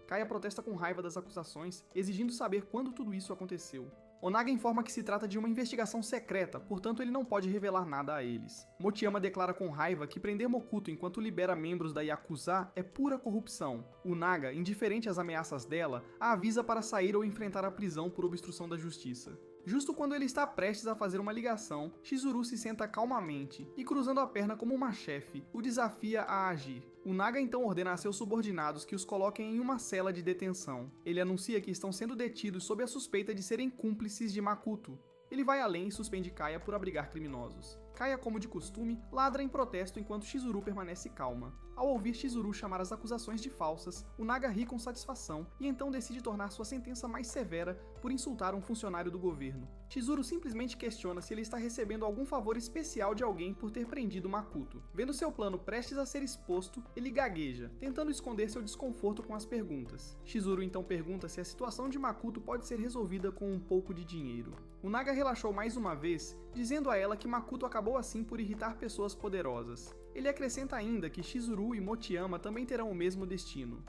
Kaya protesta com raiva das acusações, exigindo saber quando tudo isso aconteceu. Onaga informa que se trata de uma investigação secreta, portanto ele não pode revelar nada a eles. Mochiyama declara com raiva que prender Mokuto enquanto libera membros da Yakuza é pura corrupção. O Naga, indiferente às ameaças dela, a avisa para sair ou enfrentar a prisão por obstrução da justiça. Justo quando ele está prestes a fazer uma ligação, Chizuru se senta calmamente e, cruzando a perna como uma chefe, o desafia a agir. O Naga então ordena a seus subordinados que os coloquem em uma cela de detenção. Ele anuncia que estão sendo detidos sob a suspeita de serem cúmplices de Makuto. Ele vai além e suspende Kaya por abrigar criminosos. Kaya, como de costume, ladra em protesto enquanto Chizuru permanece calma. Ao ouvir Chizuru chamar as acusações de falsas, o Naga ri com satisfação e então decide tornar sua sentença mais severa por insultar um funcionário do governo. Chizuru simplesmente questiona se ele está recebendo algum favor especial de alguém por ter prendido Makoto. Vendo seu plano prestes a ser exposto, ele gagueja, tentando esconder seu desconforto com as perguntas. Chizuru então pergunta se a situação de Makoto pode ser resolvida com um pouco de dinheiro. O Naga relaxou mais uma vez, dizendo a ela que Makoto acabou assim por irritar pessoas poderosas. Ele acrescenta ainda que Chizuru e Mochiyama também terão o mesmo destino.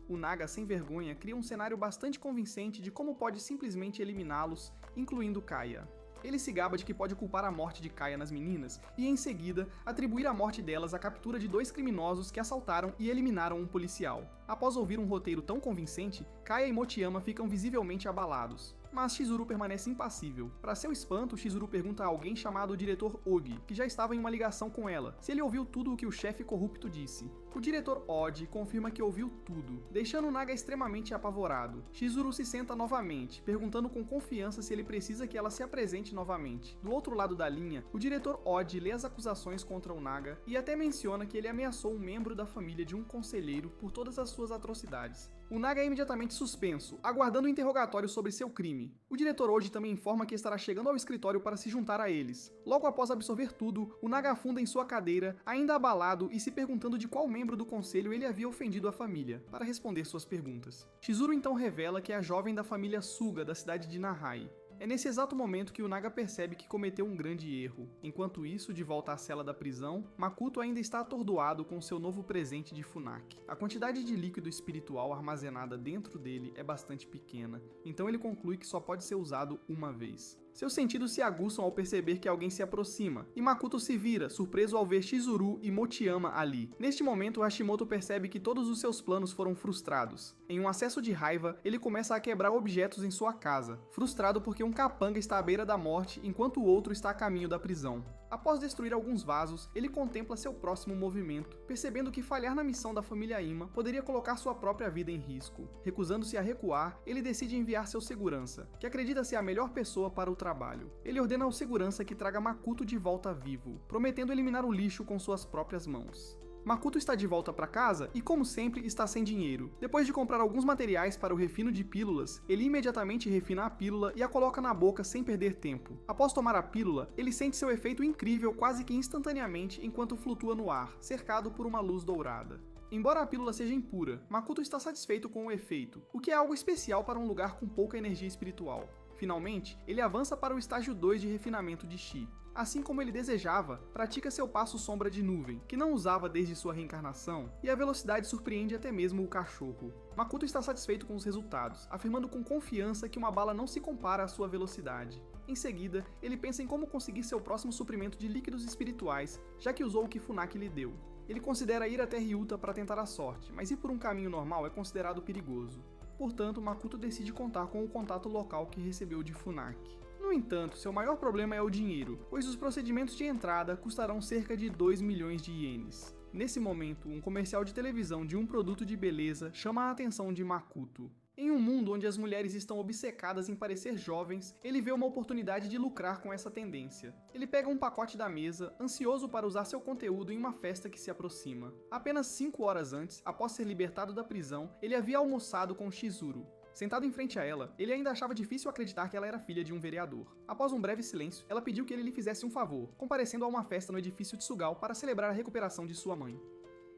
O Naga, sem vergonha, cria um cenário bastante convincente de como pode simplesmente eliminá-los, incluindo Kaya. Ele se gaba de que pode culpar a morte de Kaya nas meninas e, em seguida, atribuir a morte delas à captura de 2 criminosos que assaltaram e eliminaram um policial. Após ouvir um roteiro tão convincente, Kaya e Mochiyama ficam visivelmente abalados. Mas Chizuru permanece impassível. Para seu espanto, Chizuru pergunta a alguém chamado Diretor Ogi, que já estava em uma ligação com ela, se ele ouviu tudo o que o chefe corrupto disse. O Diretor Ogi confirma que ouviu tudo, deixando o Naga extremamente apavorado. Chizuru se senta novamente, perguntando com confiança se ele precisa que ela se apresente novamente. Do outro lado da linha, o Diretor Ogi lê as acusações contra o Naga e até menciona que ele ameaçou um membro da família de um conselheiro por todas as suas atrocidades. O Naga é imediatamente suspenso, aguardando o interrogatório sobre seu crime. O diretor Ogi também informa que estará chegando ao escritório para se juntar a eles. Logo após absorver tudo, o Naga afunda em sua cadeira, ainda abalado e se perguntando de qual membro do conselho ele havia ofendido a família, para responder suas perguntas. Chizuru então revela que é a jovem da família Suga, da cidade de Nahai. É nesse exato momento que o Naga percebe que cometeu um grande erro. Enquanto isso, de volta à cela da prisão, Makoto ainda está atordoado com seu novo presente de Funaki. A quantidade de líquido espiritual armazenada dentro dele é bastante pequena, então ele conclui que só pode ser usado uma vez. Seus sentidos se aguçam ao perceber que alguém se aproxima, e Makoto se vira, surpreso ao ver Chizuru e Mochiyama ali. Neste momento, Hashimoto percebe que todos os seus planos foram frustrados. Em um acesso de raiva, ele começa a quebrar objetos em sua casa, frustrado porque um capanga está à beira da morte enquanto o outro está a caminho da prisão. Após destruir alguns vasos, ele contempla seu próximo movimento, percebendo que falhar na missão da família Ima poderia colocar sua própria vida em risco. Recusando-se a recuar, ele decide enviar seu segurança, que acredita ser a melhor pessoa para o trabalho. Ele ordena ao segurança que traga Makoto de volta vivo, prometendo eliminar o lixo com suas próprias mãos. Makoto está de volta para casa e, como sempre, está sem dinheiro. Depois de comprar alguns materiais para o refino de pílulas, ele imediatamente refina a pílula e a coloca na boca sem perder tempo. Após tomar a pílula, ele sente seu efeito incrível quase que instantaneamente enquanto flutua no ar, cercado por uma luz dourada. Embora a pílula seja impura, Makoto está satisfeito com o efeito, o que é algo especial para um lugar com pouca energia espiritual. Finalmente, ele avança para o estágio 2 de refinamento de Chi. Assim como ele desejava, pratica seu passo sombra de nuvem, que não usava desde sua reencarnação, e a velocidade surpreende até mesmo o cachorro. Makoto está satisfeito com os resultados, afirmando com confiança que uma bala não se compara à sua velocidade. Em seguida, ele pensa em como conseguir seu próximo suprimento de líquidos espirituais, já que usou o que Funaki lhe deu. Ele considera ir até Ryuta para tentar a sorte, mas ir por um caminho normal é considerado perigoso. Portanto, Makoto decide contar com o contato local que recebeu de Funaki. No entanto, seu maior problema é o dinheiro, pois os procedimentos de entrada custarão cerca de 2 milhões de ienes. Nesse momento, um comercial de televisão de um produto de beleza chama a atenção de Makoto. Em um mundo onde as mulheres estão obcecadas em parecer jovens, ele vê uma oportunidade de lucrar com essa tendência. Ele pega um pacote da mesa, ansioso para usar seu conteúdo em uma festa que se aproxima. Apenas 5 horas antes, após ser libertado da prisão, ele havia almoçado com Chizuru. Sentado em frente a ela, ele ainda achava difícil acreditar que ela era filha de um vereador. Após um breve silêncio, ela pediu que ele lhe fizesse um favor, comparecendo a uma festa no edifício Tsugal para celebrar a recuperação de sua mãe.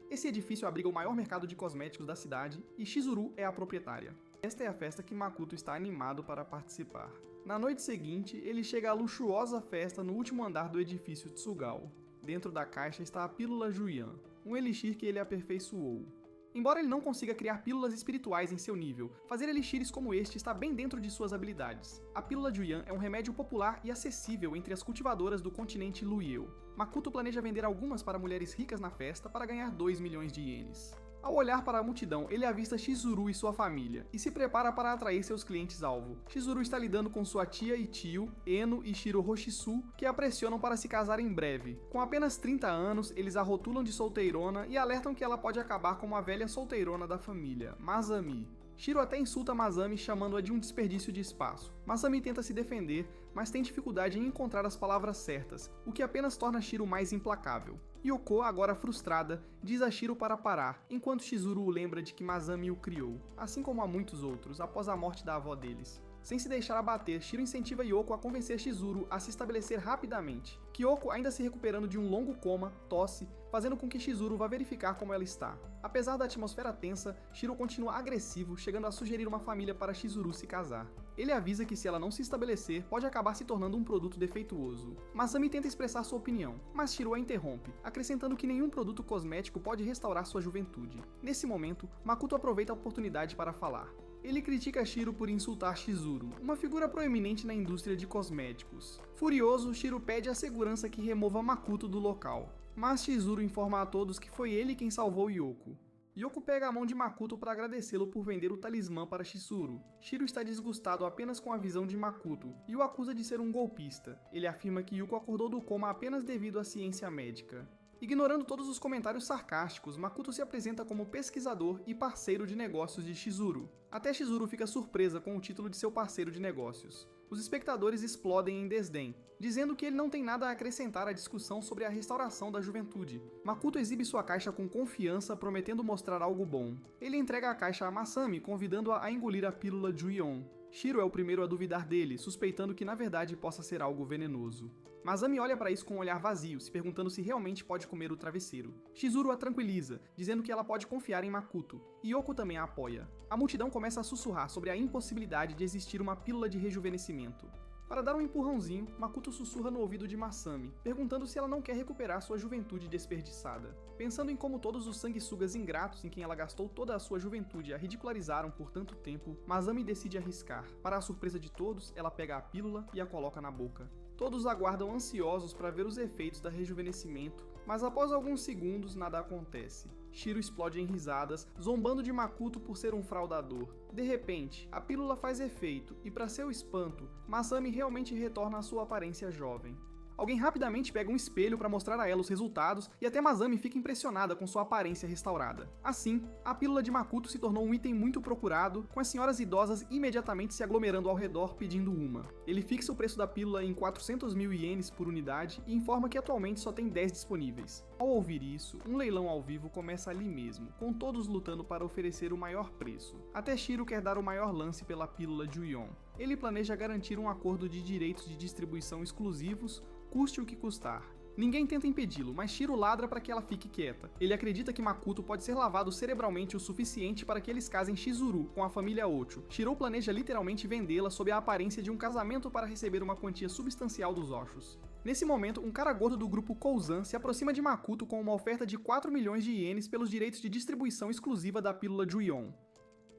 Esse edifício abriga o maior mercado de cosméticos da cidade e Chizuru é a proprietária. Esta é a festa que Makoto está animado para participar. Na noite seguinte, ele chega à luxuosa festa no último andar do edifício Tsugal. Dentro da caixa está a Pílula Juyan, um elixir que ele aperfeiçoou. Embora ele não consiga criar pílulas espirituais em seu nível, fazer elixires como este está bem dentro de suas habilidades. A Pílula Juyan é um remédio popular e acessível entre as cultivadoras do continente Luieu. Makoto planeja vender algumas para mulheres ricas na festa para ganhar 2 milhões de ienes. Ao olhar para a multidão, ele avista Chizuru e sua família, e se prepara para atrair seus clientes-alvo. Chizuru está lidando com sua tia e tio, Eno e Shiro Hoshisu, que a pressionam para se casar em breve. Com apenas 30 anos, eles a rotulam de solteirona e alertam que ela pode acabar como a velha solteirona da família, Masami. Shiro até insulta Masami chamando-a de um desperdício de espaço. Masami tenta se defender, mas tem dificuldade em encontrar as palavras certas, o que apenas torna Shiro mais implacável. Yoko, agora frustrada, diz a Shiro para parar, enquanto Chizuru o lembra de que Masami o criou, assim como a muitos outros, após a morte da avó deles. Sem se deixar abater, Shiro incentiva Yoko a convencer Chizuru a se estabelecer rapidamente. Kyoko, ainda se recuperando de um longo coma, tosse, fazendo com que Chizuru vá verificar como ela está. Apesar da atmosfera tensa, Shiro continua agressivo, chegando a sugerir uma família para Chizuru se casar. Ele avisa que se ela não se estabelecer, pode acabar se tornando um produto defeituoso. Masami tenta expressar sua opinião, mas Shiro a interrompe, acrescentando que nenhum produto cosmético pode restaurar sua juventude. Nesse momento, Makoto aproveita a oportunidade para falar. Ele critica Shiro por insultar Chizuru, uma figura proeminente na indústria de cosméticos. Furioso, Shiro pede à segurança que remova Makoto do local, mas Chizuru informa a todos que foi ele quem salvou Yoko. Yoko pega a mão de Makoto para agradecê-lo por vender o talismã para Chizuru. Shiro está desgostado apenas com a visão de Makoto e o acusa de ser um golpista. Ele afirma que Yoko acordou do coma apenas devido à ciência médica. Ignorando todos os comentários sarcásticos, Makoto se apresenta como pesquisador e parceiro de negócios de Chizuru. Até Chizuru fica surpresa com o título de seu parceiro de negócios. Os espectadores explodem em desdém, dizendo que ele não tem nada a acrescentar à discussão sobre a restauração da juventude. Makoto exibe sua caixa com confiança, prometendo mostrar algo bom. Ele entrega a caixa a Masami, convidando-a a engolir a pílula Juion. Shiro é o primeiro a duvidar dele, suspeitando que na verdade possa ser algo venenoso. Masami olha para isso com um olhar vazio, se perguntando se realmente pode comer o travesseiro. Chizuru a tranquiliza, dizendo que ela pode confiar em Makoto. Yoko também a apoia. A multidão começa a sussurrar sobre a impossibilidade de existir uma pílula de rejuvenescimento. Para dar um empurrãozinho, Makoto sussurra no ouvido de Masami, perguntando se ela não quer recuperar sua juventude desperdiçada. Pensando em como todos os sanguessugas ingratos em quem ela gastou toda a sua juventude a ridicularizaram por tanto tempo, Masami decide arriscar. Para a surpresa de todos, ela pega a pílula e a coloca na boca. Todos aguardam ansiosos para ver os efeitos da rejuvenescimento, mas após alguns segundos nada acontece. Shiro explode em risadas, zombando de Makoto por ser um fraudador. De repente, a pílula faz efeito e, para seu espanto, Masami realmente retorna à sua aparência jovem. Alguém rapidamente pega um espelho para mostrar a ela os resultados e até Masami fica impressionada com sua aparência restaurada. Assim, a pílula de Makoto se tornou um item muito procurado, com as senhoras idosas imediatamente se aglomerando ao redor pedindo uma. Ele fixa o preço da pílula em 400.000 ienes por unidade e informa que atualmente só tem 10 disponíveis. Ao ouvir isso, um leilão ao vivo começa ali mesmo, com todos lutando para oferecer o maior preço. Até Shiro quer dar o maior lance pela pílula Juion. Ele planeja garantir um acordo de direitos de distribuição exclusivos, custe o que custar. Ninguém tenta impedi-lo, mas Shiro ladra para que ela fique quieta. Ele acredita que Makoto pode ser lavado cerebralmente o suficiente para que eles casem Chizuru com a família Ocho. Shiro planeja literalmente vendê-la sob a aparência de um casamento para receber uma quantia substancial dos Ochos. Nesse momento, um cara gordo do grupo Kouzan se aproxima de Makoto com uma oferta de 4 milhões de ienes pelos direitos de distribuição exclusiva da pílula Juion.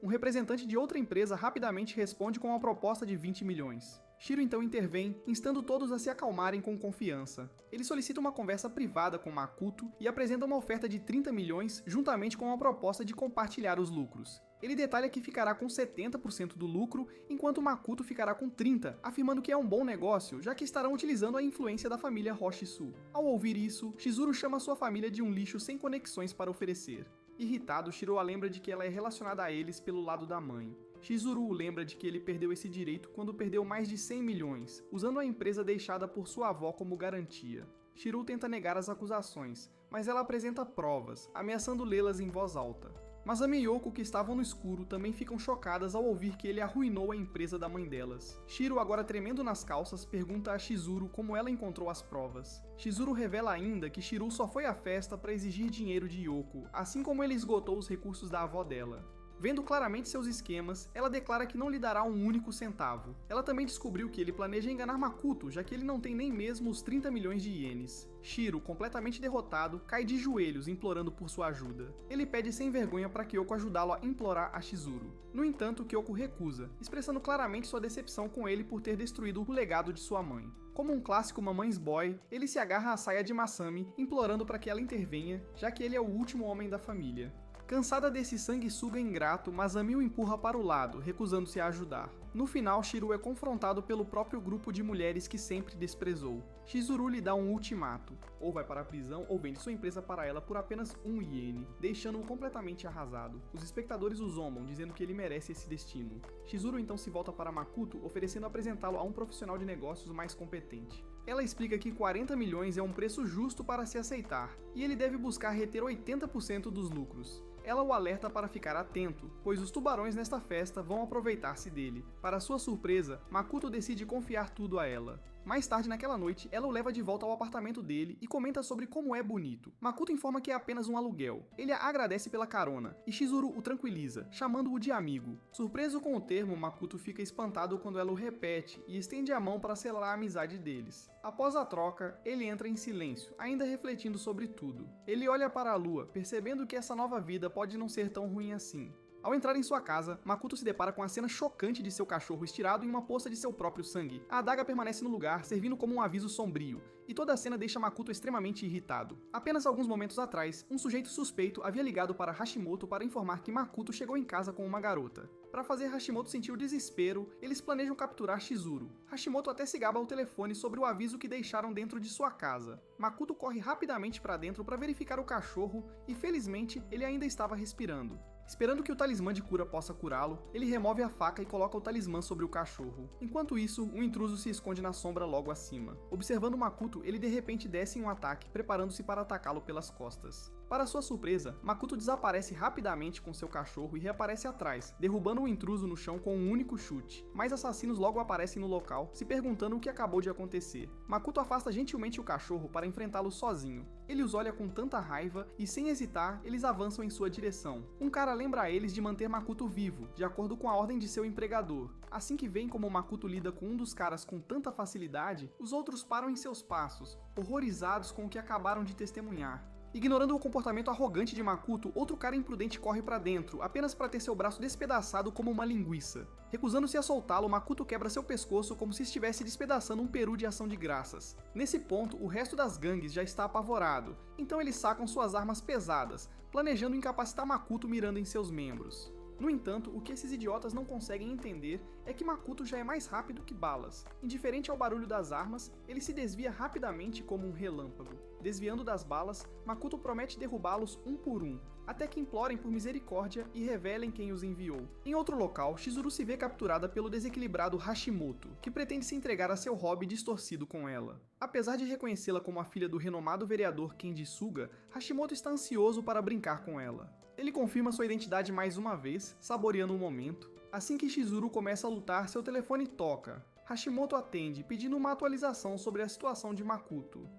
Um representante de outra empresa rapidamente responde com uma proposta de 20 milhões. Shiro então intervém, instando todos a se acalmarem com confiança. Ele solicita uma conversa privada com Makoto e apresenta uma oferta de 30 milhões juntamente com uma proposta de compartilhar os lucros. Ele detalha que ficará com 70% do lucro, enquanto Makoto ficará com 30%, afirmando que é um bom negócio, já que estarão utilizando a influência da família Hoshisu. Ao ouvir isso, Chizuru chama sua família de um lixo sem conexões para oferecer. Irritado, Shiro a lembra de que ela é relacionada a eles pelo lado da mãe. Chizuru o lembra de que ele perdeu esse direito quando perdeu mais de 100 milhões, usando a empresa deixada por sua avó como garantia. Shiro tenta negar as acusações, mas ela apresenta provas, ameaçando lê-las em voz alta. Masami e Yoko, que estavam no escuro, também ficam chocadas ao ouvir que ele arruinou a empresa da mãe delas. Shiro, agora tremendo nas calças, pergunta a Chizuru como ela encontrou as provas. Chizuru revela ainda que Shiro só foi à festa para exigir dinheiro de Yoko, assim como ele esgotou os recursos da avó dela. Vendo claramente seus esquemas, ela declara que não lhe dará um único centavo. Ela também descobriu que ele planeja enganar Makoto, já que ele não tem nem mesmo os 30 milhões de ienes. Shiro, completamente derrotado, cai de joelhos implorando por sua ajuda. Ele pede sem vergonha para Kyoko ajudá-lo a implorar a Chizuru. No entanto, Kyoko recusa, expressando claramente sua decepção com ele por ter destruído o legado de sua mãe. Como um clássico mamães boy, ele se agarra à saia de Masami, implorando para que ela intervenha, já que ele é o último homem da família. Cansada desse sanguessuga ingrato, Masami o empurra para o lado, recusando-se a ajudar. No final, Shiro é confrontado pelo próprio grupo de mulheres que sempre desprezou. Chizuru lhe dá um ultimato: ou vai para a prisão ou vende sua empresa para ela por apenas 1 iene, deixando-o completamente arrasado. Os espectadores o zombam, dizendo que ele merece esse destino. Chizuru então se volta para Makoto, oferecendo apresentá-lo a um profissional de negócios mais competente. Ela explica que 40 milhões é um preço justo para se aceitar, e ele deve buscar reter 80% dos lucros. Ela o alerta para ficar atento, pois os tubarões nesta festa vão aproveitar-se dele. Para sua surpresa, Makoto decide confiar tudo a ela. Mais tarde naquela noite, ela o leva de volta ao apartamento dele e comenta sobre como é bonito. Makoto informa que é apenas um aluguel. Ele a agradece pela carona, e Chizuru o tranquiliza, chamando-o de amigo. Surpreso com o termo, Makoto fica espantado quando ela o repete e estende a mão para selar a amizade deles. Após a troca, ele entra em silêncio, ainda refletindo sobre tudo. Ele olha para a lua, percebendo que essa nova vida pode não ser tão ruim assim. Ao entrar em sua casa, Makoto se depara com a cena chocante de seu cachorro estirado em uma poça de seu próprio sangue. A adaga permanece no lugar, servindo como um aviso sombrio, e toda a cena deixa Makoto extremamente irritado. Apenas alguns momentos atrás, um sujeito suspeito havia ligado para Hashimoto para informar que Makoto chegou em casa com uma garota. Para fazer Hashimoto sentir o desespero, eles planejam capturar Chizuru. Hashimoto até se gaba ao telefone sobre o aviso que deixaram dentro de sua casa. Makoto corre rapidamente para dentro para verificar o cachorro e, felizmente, ele ainda estava respirando. Esperando que o talismã de cura possa curá-lo, ele remove a faca e coloca o talismã sobre o cachorro. Enquanto isso, um intruso se esconde na sombra logo acima. Observando Makoto, ele de repente desce em um ataque, preparando-se para atacá-lo pelas costas. Para sua surpresa, Makoto desaparece rapidamente com seu cachorro e reaparece atrás, derrubando o intruso no chão com um único chute. Mais assassinos logo aparecem no local, se perguntando o que acabou de acontecer. Makoto afasta gentilmente o cachorro para enfrentá-lo sozinho. Ele os olha com tanta raiva e, sem hesitar, eles avançam em sua direção. Um cara lembra a eles de manter Makoto vivo, de acordo com a ordem de seu empregador. Assim que veem como Makoto lida com um dos caras com tanta facilidade, os outros param em seus passos, horrorizados com o que acabaram de testemunhar. Ignorando o comportamento arrogante de Makoto, outro cara imprudente corre pra dentro, apenas para ter seu braço despedaçado como uma linguiça. Recusando-se a soltá-lo, Makoto quebra seu pescoço como se estivesse despedaçando um peru de ação de graças. Nesse ponto, o resto das gangues já está apavorado, então eles sacam suas armas pesadas, planejando incapacitar Makoto mirando em seus membros. No entanto, o que esses idiotas não conseguem entender é que Makoto já é mais rápido que balas. Indiferente ao barulho das armas, ele se desvia rapidamente como um relâmpago. Desviando das balas, Makoto promete derrubá-los um por um, até que implorem por misericórdia e revelem quem os enviou. Em outro local, Chizuru se vê capturada pelo desequilibrado Hashimoto, que pretende se entregar a seu hobby distorcido com ela. Apesar de reconhecê-la como a filha do renomado vereador Kenji Suga, Hashimoto está ansioso para brincar com ela. Ele confirma sua identidade mais uma vez, saboreando o momento. Assim que Chizuru começa a lutar, seu telefone toca. Hashimoto atende, pedindo uma atualização sobre a situação de Makoto.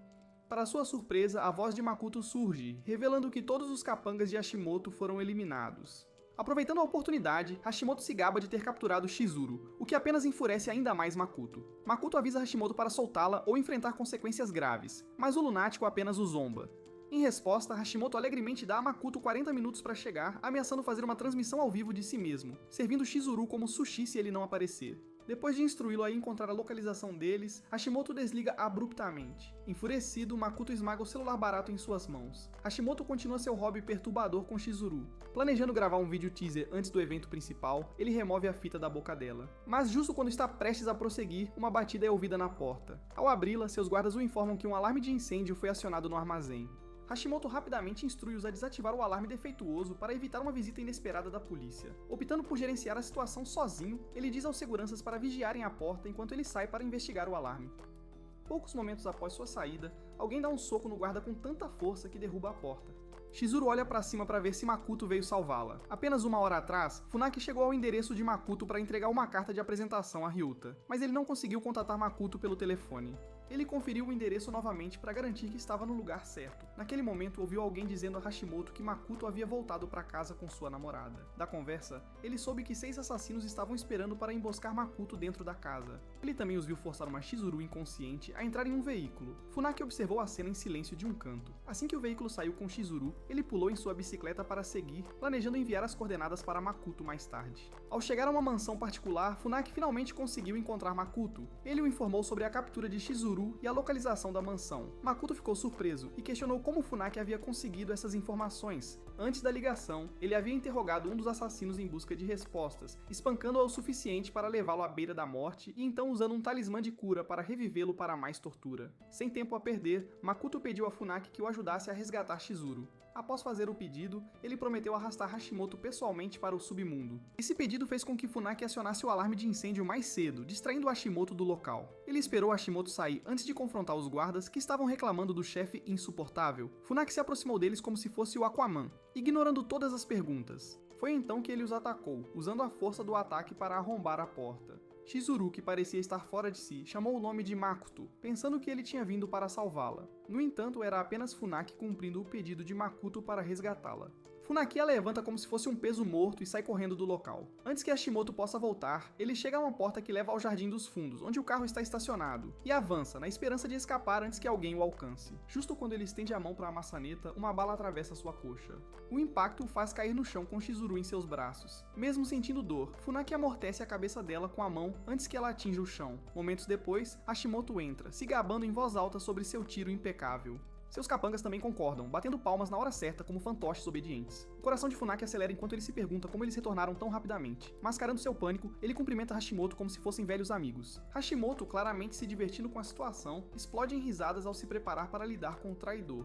Para sua surpresa, a voz de Makoto surge, revelando que todos os capangas de Hashimoto foram eliminados. Aproveitando a oportunidade, Hashimoto se gaba de ter capturado Chizuru, o que apenas enfurece ainda mais Makoto. Makoto avisa Hashimoto para soltá-la ou enfrentar consequências graves, mas o lunático apenas o zomba. Em resposta, Hashimoto alegremente dá a Makoto 40 minutos para chegar, ameaçando fazer uma transmissão ao vivo de si mesmo, servindo Chizuru como sushi se ele não aparecer. Depois de instruí-lo a encontrar a localização deles, Hashimoto desliga abruptamente. Enfurecido, Makoto esmaga o celular barato em suas mãos. Hashimoto continua seu hobby perturbador com Chizuru. Planejando gravar um vídeo teaser antes do evento principal, ele remove a fita da boca dela. Mas justo quando está prestes a prosseguir, uma batida é ouvida na porta. Ao abri-la, seus guardas o informam que um alarme de incêndio foi acionado no armazém. Hashimoto rapidamente instrui-os a desativar o alarme defeituoso para evitar uma visita inesperada da polícia. Optando por gerenciar a situação sozinho, ele diz aos seguranças para vigiarem a porta enquanto ele sai para investigar o alarme. Poucos momentos após sua saída, alguém dá um soco no guarda com tanta força que derruba a porta. Chizuru olha para cima para ver se Makoto veio salvá-la. Apenas uma hora atrás, Funaki chegou ao endereço de Makoto para entregar uma carta de apresentação a Ryuta, mas ele não conseguiu contatar Makoto pelo telefone. Ele conferiu o endereço novamente para garantir que estava no lugar certo. Naquele momento, ouviu alguém dizendo a Hashimoto que Makoto havia voltado para casa com sua namorada. Da conversa, ele soube que 6 assassinos estavam esperando para emboscar Makoto dentro da casa. Ele também os viu forçar uma Chizuru inconsciente a entrar em um veículo. Funaki observou a cena em silêncio de um canto. Assim que o veículo saiu com Chizuru, ele pulou em sua bicicleta para seguir, planejando enviar as coordenadas para Makoto mais tarde. Ao chegar a uma mansão particular, Funaki finalmente conseguiu encontrar Makoto. Ele o informou sobre a captura de Chizuru Chizuru e a localização da mansão. Makoto ficou surpreso e questionou como Funaki havia conseguido essas informações. Antes da ligação, ele havia interrogado um dos assassinos em busca de respostas, espancando-o o suficiente para levá-lo à beira da morte e então usando um talismã de cura para revivê-lo para mais tortura. Sem tempo a perder, Makoto pediu a Funaki que o ajudasse a resgatar Chizuru. Após fazer o pedido, ele prometeu arrastar Hashimoto pessoalmente para o submundo. Esse pedido fez com que Funaki acionasse o alarme de incêndio mais cedo, distraindo Hashimoto do local. Ele esperou Hashimoto sair antes de confrontar os guardas que estavam reclamando do chefe insuportável. Funaki se aproximou deles como se fosse o Aquaman, ignorando todas as perguntas. Foi então que ele os atacou, usando a força do ataque para arrombar a porta. Chizuru, que parecia estar fora de si, chamou o nome de Makoto, pensando que ele tinha vindo para salvá-la. No entanto, era apenas Funaki cumprindo o pedido de Makoto para resgatá-la. Funaki a levanta como se fosse um peso morto e sai correndo do local. Antes que Hashimoto possa voltar, ele chega a uma porta que leva ao Jardim dos Fundos, onde o carro está estacionado, e avança, na esperança de escapar antes que alguém o alcance. Justo quando ele estende a mão para a maçaneta, uma bala atravessa sua coxa. O impacto o faz cair no chão com Chizuru em seus braços. Mesmo sentindo dor, Funaki amortece a cabeça dela com a mão antes que ela atinja o chão. Momentos depois, Hashimoto entra, se gabando em voz alta sobre seu tiro impecável. Seus capangas também concordam, batendo palmas na hora certa como fantoches obedientes. O coração de Funaki acelera enquanto ele se pergunta como eles retornaram tão rapidamente. Mascarando seu pânico, ele cumprimenta Hashimoto como se fossem velhos amigos. Hashimoto, claramente se divertindo com a situação, explode em risadas ao se preparar para lidar com o traidor.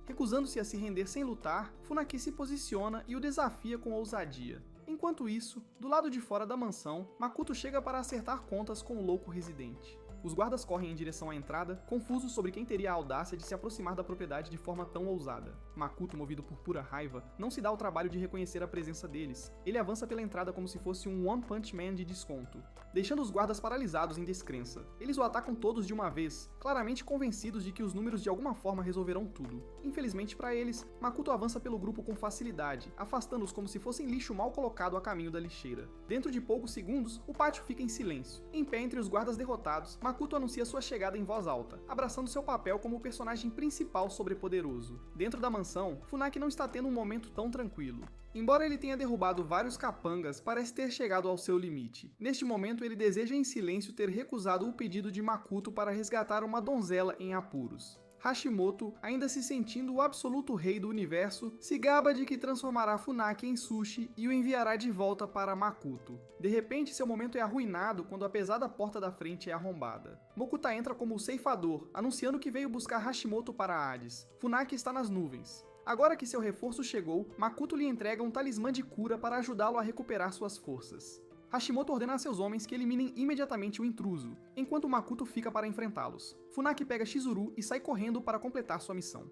Recusando-se a se render sem lutar, Funaki se posiciona e o desafia com ousadia. Enquanto isso, do lado de fora da mansão, Makoto chega para acertar contas com o louco residente. Os guardas correm em direção à entrada, confusos sobre quem teria a audácia de se aproximar da propriedade de forma tão ousada. Makoto, movido por pura raiva, não se dá ao trabalho de reconhecer a presença deles. Ele avança pela entrada como se fosse um One Punch Man de desconto, deixando os guardas paralisados em descrença. Eles o atacam todos de uma vez, claramente convencidos de que os números de alguma forma resolverão tudo. Infelizmente para eles, Makoto avança pelo grupo com facilidade, afastando-os como se fossem lixo mal colocado a caminho da lixeira. Dentro de poucos segundos, o pátio fica em silêncio. Em pé entre os guardas derrotados, Makoto anuncia sua chegada em voz alta, abraçando seu papel como o personagem principal sobrepoderoso. Dentro da mansão, Funaki não está tendo um momento tão tranquilo. Embora ele tenha derrubado vários capangas, parece ter chegado ao seu limite. Neste momento, ele deseja em silêncio ter recusado o pedido de Makoto para resgatar uma donzela em apuros. Hashimoto, ainda se sentindo o absoluto rei do universo, se gaba de que transformará Funaki em sushi e o enviará de volta para Makoto. De repente, seu momento é arruinado quando a pesada porta da frente é arrombada. Mokuta entra como o ceifador, anunciando que veio buscar Hashimoto para Hades. Funaki está nas nuvens. Agora que seu reforço chegou, Makoto lhe entrega um talismã de cura para ajudá-lo a recuperar suas forças. Hashimoto ordena a seus homens que eliminem imediatamente o intruso, enquanto Makoto fica para enfrentá-los. Funaki pega Chizuru e sai correndo para completar sua missão.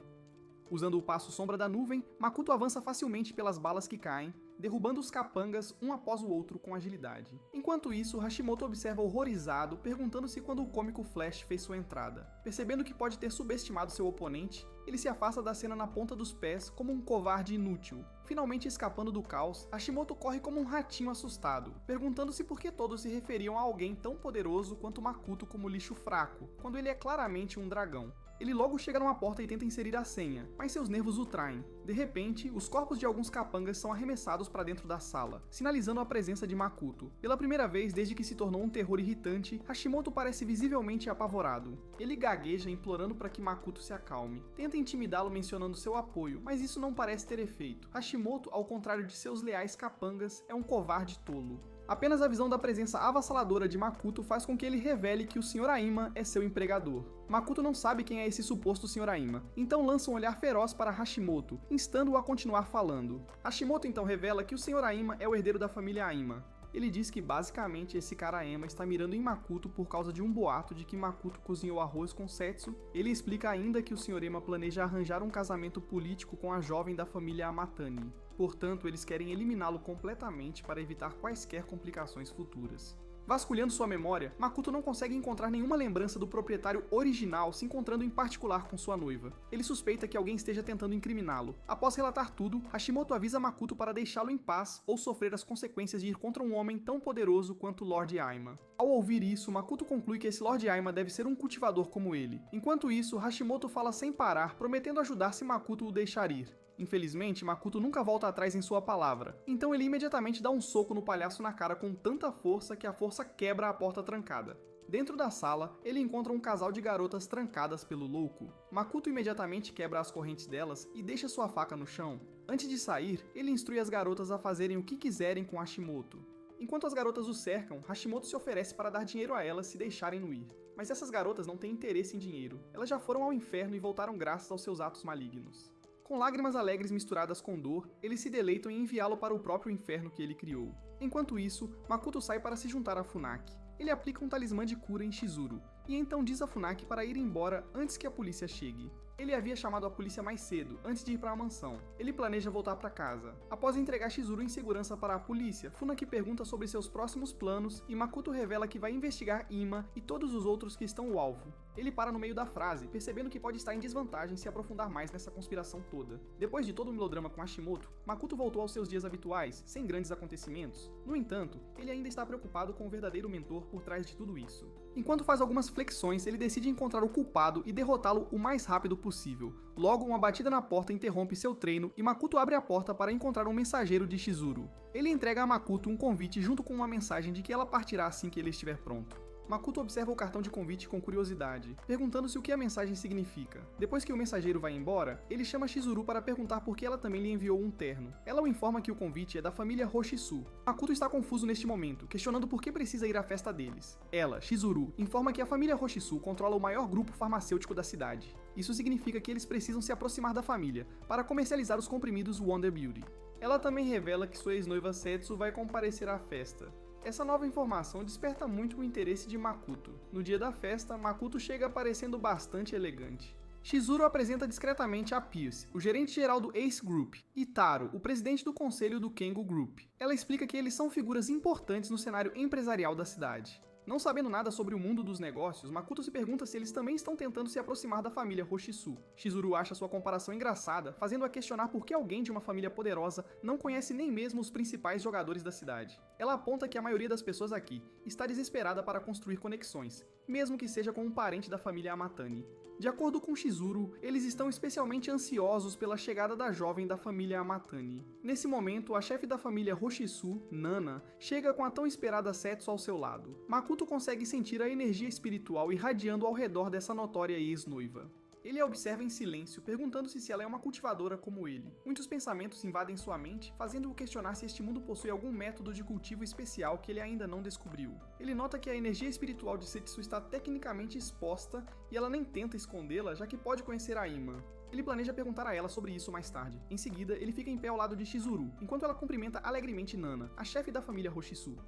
Usando o passo sombra da nuvem, Makoto avança facilmente pelas balas que caem, derrubando os capangas um após o outro com agilidade. Enquanto isso, Hashimoto observa horrorizado, perguntando-se quando o cômico Flash fez sua entrada. Percebendo que pode ter subestimado seu oponente, ele se afasta da cena na ponta dos pés como um covarde inútil. Finalmente escapando do caos, Hashimoto corre como um ratinho assustado, perguntando-se por que todos se referiam a alguém tão poderoso quanto Makoto como lixo fraco, quando ele é claramente um dragão. Ele logo chega numa porta e tenta inserir a senha, mas seus nervos o traem. De repente, os corpos de alguns capangas são arremessados para dentro da sala, sinalizando a presença de Makoto. Pela primeira vez desde que se tornou um terror irritante, Hashimoto parece visivelmente apavorado. Ele gagueja implorando para que Makoto se acalme. Tenta intimidá-lo mencionando seu apoio, mas isso não parece ter efeito. Hashimoto, ao contrário de seus leais capangas, é um covarde tolo. Apenas a visão da presença avassaladora de Makoto faz com que ele revele que o Sr. Aima é seu empregador. Makoto não sabe quem é esse suposto Sr. Aima, então lança um olhar feroz para Hashimoto, instando-o a continuar falando. Hashimoto então revela que o Sr. Aima é o herdeiro da família Aima. Ele diz que basicamente esse cara Aima está mirando em Makoto por causa de um boato de que Makoto cozinhou arroz com Setsu. Ele explica ainda que o Sr. Aima planeja arranjar um casamento político com a jovem da família Amatani. Portanto, eles querem eliminá-lo completamente para evitar quaisquer complicações futuras. Vasculhando sua memória, Makoto não consegue encontrar nenhuma lembrança do proprietário original se encontrando em particular com sua noiva. Ele suspeita que alguém esteja tentando incriminá-lo. Após relatar tudo, Hashimoto avisa Makoto para deixá-lo em paz ou sofrer as consequências de ir contra um homem tão poderoso quanto Lord Aima. Ao ouvir isso, Makoto conclui que esse Lord Aima deve ser um cultivador como ele. Enquanto isso, Hashimoto fala sem parar, prometendo ajudar se Makoto o deixar ir. Infelizmente, Makoto nunca volta atrás em sua palavra, então ele imediatamente dá um soco no palhaço na cara com tanta força que a força quebra a porta trancada. Dentro da sala, ele encontra um casal de garotas trancadas pelo louco. Makoto imediatamente quebra as correntes delas e deixa sua faca no chão. Antes de sair, ele instrui as garotas a fazerem o que quiserem com Hashimoto. Enquanto as garotas o cercam, Hashimoto se oferece para dar dinheiro a elas se deixarem no ir. Mas essas garotas não têm interesse em dinheiro. Elas já foram ao inferno e voltaram graças aos seus atos malignos. Com lágrimas alegres misturadas com dor, eles se deleitam em enviá-lo para o próprio inferno que ele criou. Enquanto isso, Makoto sai para se juntar a Funaki. Ele aplica um talismã de cura em Chizuru, e então diz a Funaki para ir embora antes que a polícia chegue. Ele havia chamado a polícia mais cedo, antes de ir para a mansão. Ele planeja voltar para casa. Após entregar Chizuru em segurança para a polícia, Funaki pergunta sobre seus próximos planos e Makoto revela que vai investigar Ima e todos os outros que estão o alvo. Ele para no meio da frase, percebendo que pode estar em desvantagem se aprofundar mais nessa conspiração toda. Depois de todo o melodrama com Hashimoto, Makoto voltou aos seus dias habituais, sem grandes acontecimentos. No entanto, ele ainda está preocupado com o verdadeiro mentor por trás de tudo isso. Enquanto faz algumas flexões, ele decide encontrar o culpado e derrotá-lo o mais rápido possível. Logo, uma batida na porta interrompe seu treino e Makoto abre a porta para encontrar um mensageiro de Chizuru. Ele entrega a Makoto um convite junto com uma mensagem de que ela partirá assim que ele estiver pronto. Makoto observa o cartão de convite com curiosidade, perguntando-se o que a mensagem significa. Depois que o mensageiro vai embora, ele chama Chizuru para perguntar por que ela também lhe enviou um terno. Ela o informa que o convite é da família Hoshisu. Makoto está confuso neste momento, questionando por que precisa ir à festa deles. Ela, Chizuru, informa que a família Hoshisu controla o maior grupo farmacêutico da cidade. Isso significa que eles precisam se aproximar da família para comercializar os comprimidos Wonder Beauty. Ela também revela que sua ex-noiva Setsu vai comparecer à festa. Essa nova informação desperta muito o interesse de Makoto. No dia da festa, Makoto chega parecendo bastante elegante. Chizuru apresenta discretamente a Pierce, o gerente-geral do Ace Group, e Taro, o presidente do conselho do Kengo Group. Ela explica que eles são figuras importantes no cenário empresarial da cidade. Não sabendo nada sobre o mundo dos negócios, Makoto se pergunta se eles também estão tentando se aproximar da família Hoshisu. Chizuru acha sua comparação engraçada, fazendo-a questionar por que alguém de uma família poderosa não conhece nem mesmo os principais jogadores da cidade. Ela aponta que a maioria das pessoas aqui está desesperada para construir conexões, mesmo que seja com um parente da família Amatani. De acordo com Chizuru, eles estão especialmente ansiosos pela chegada da jovem da família Amatani. Nesse momento, a chefe da família Hoshisu, Nana, chega com a tão esperada Setsu ao seu lado. Makoto consegue sentir a energia espiritual irradiando ao redor dessa notória ex-noiva. Ele a observa em silêncio, perguntando-se se ela é uma cultivadora como ele. Muitos pensamentos invadem sua mente, fazendo-o questionar se este mundo possui algum método de cultivo especial que ele ainda não descobriu. Ele nota que a energia espiritual de Setsu está tecnicamente exposta e ela nem tenta escondê-la, já que pode conhecer a Ima. Ele planeja perguntar a ela sobre isso mais tarde. Em seguida, ele fica em pé ao lado de Chizuru, enquanto ela cumprimenta alegremente Nana, a chefe da família Hoshisu.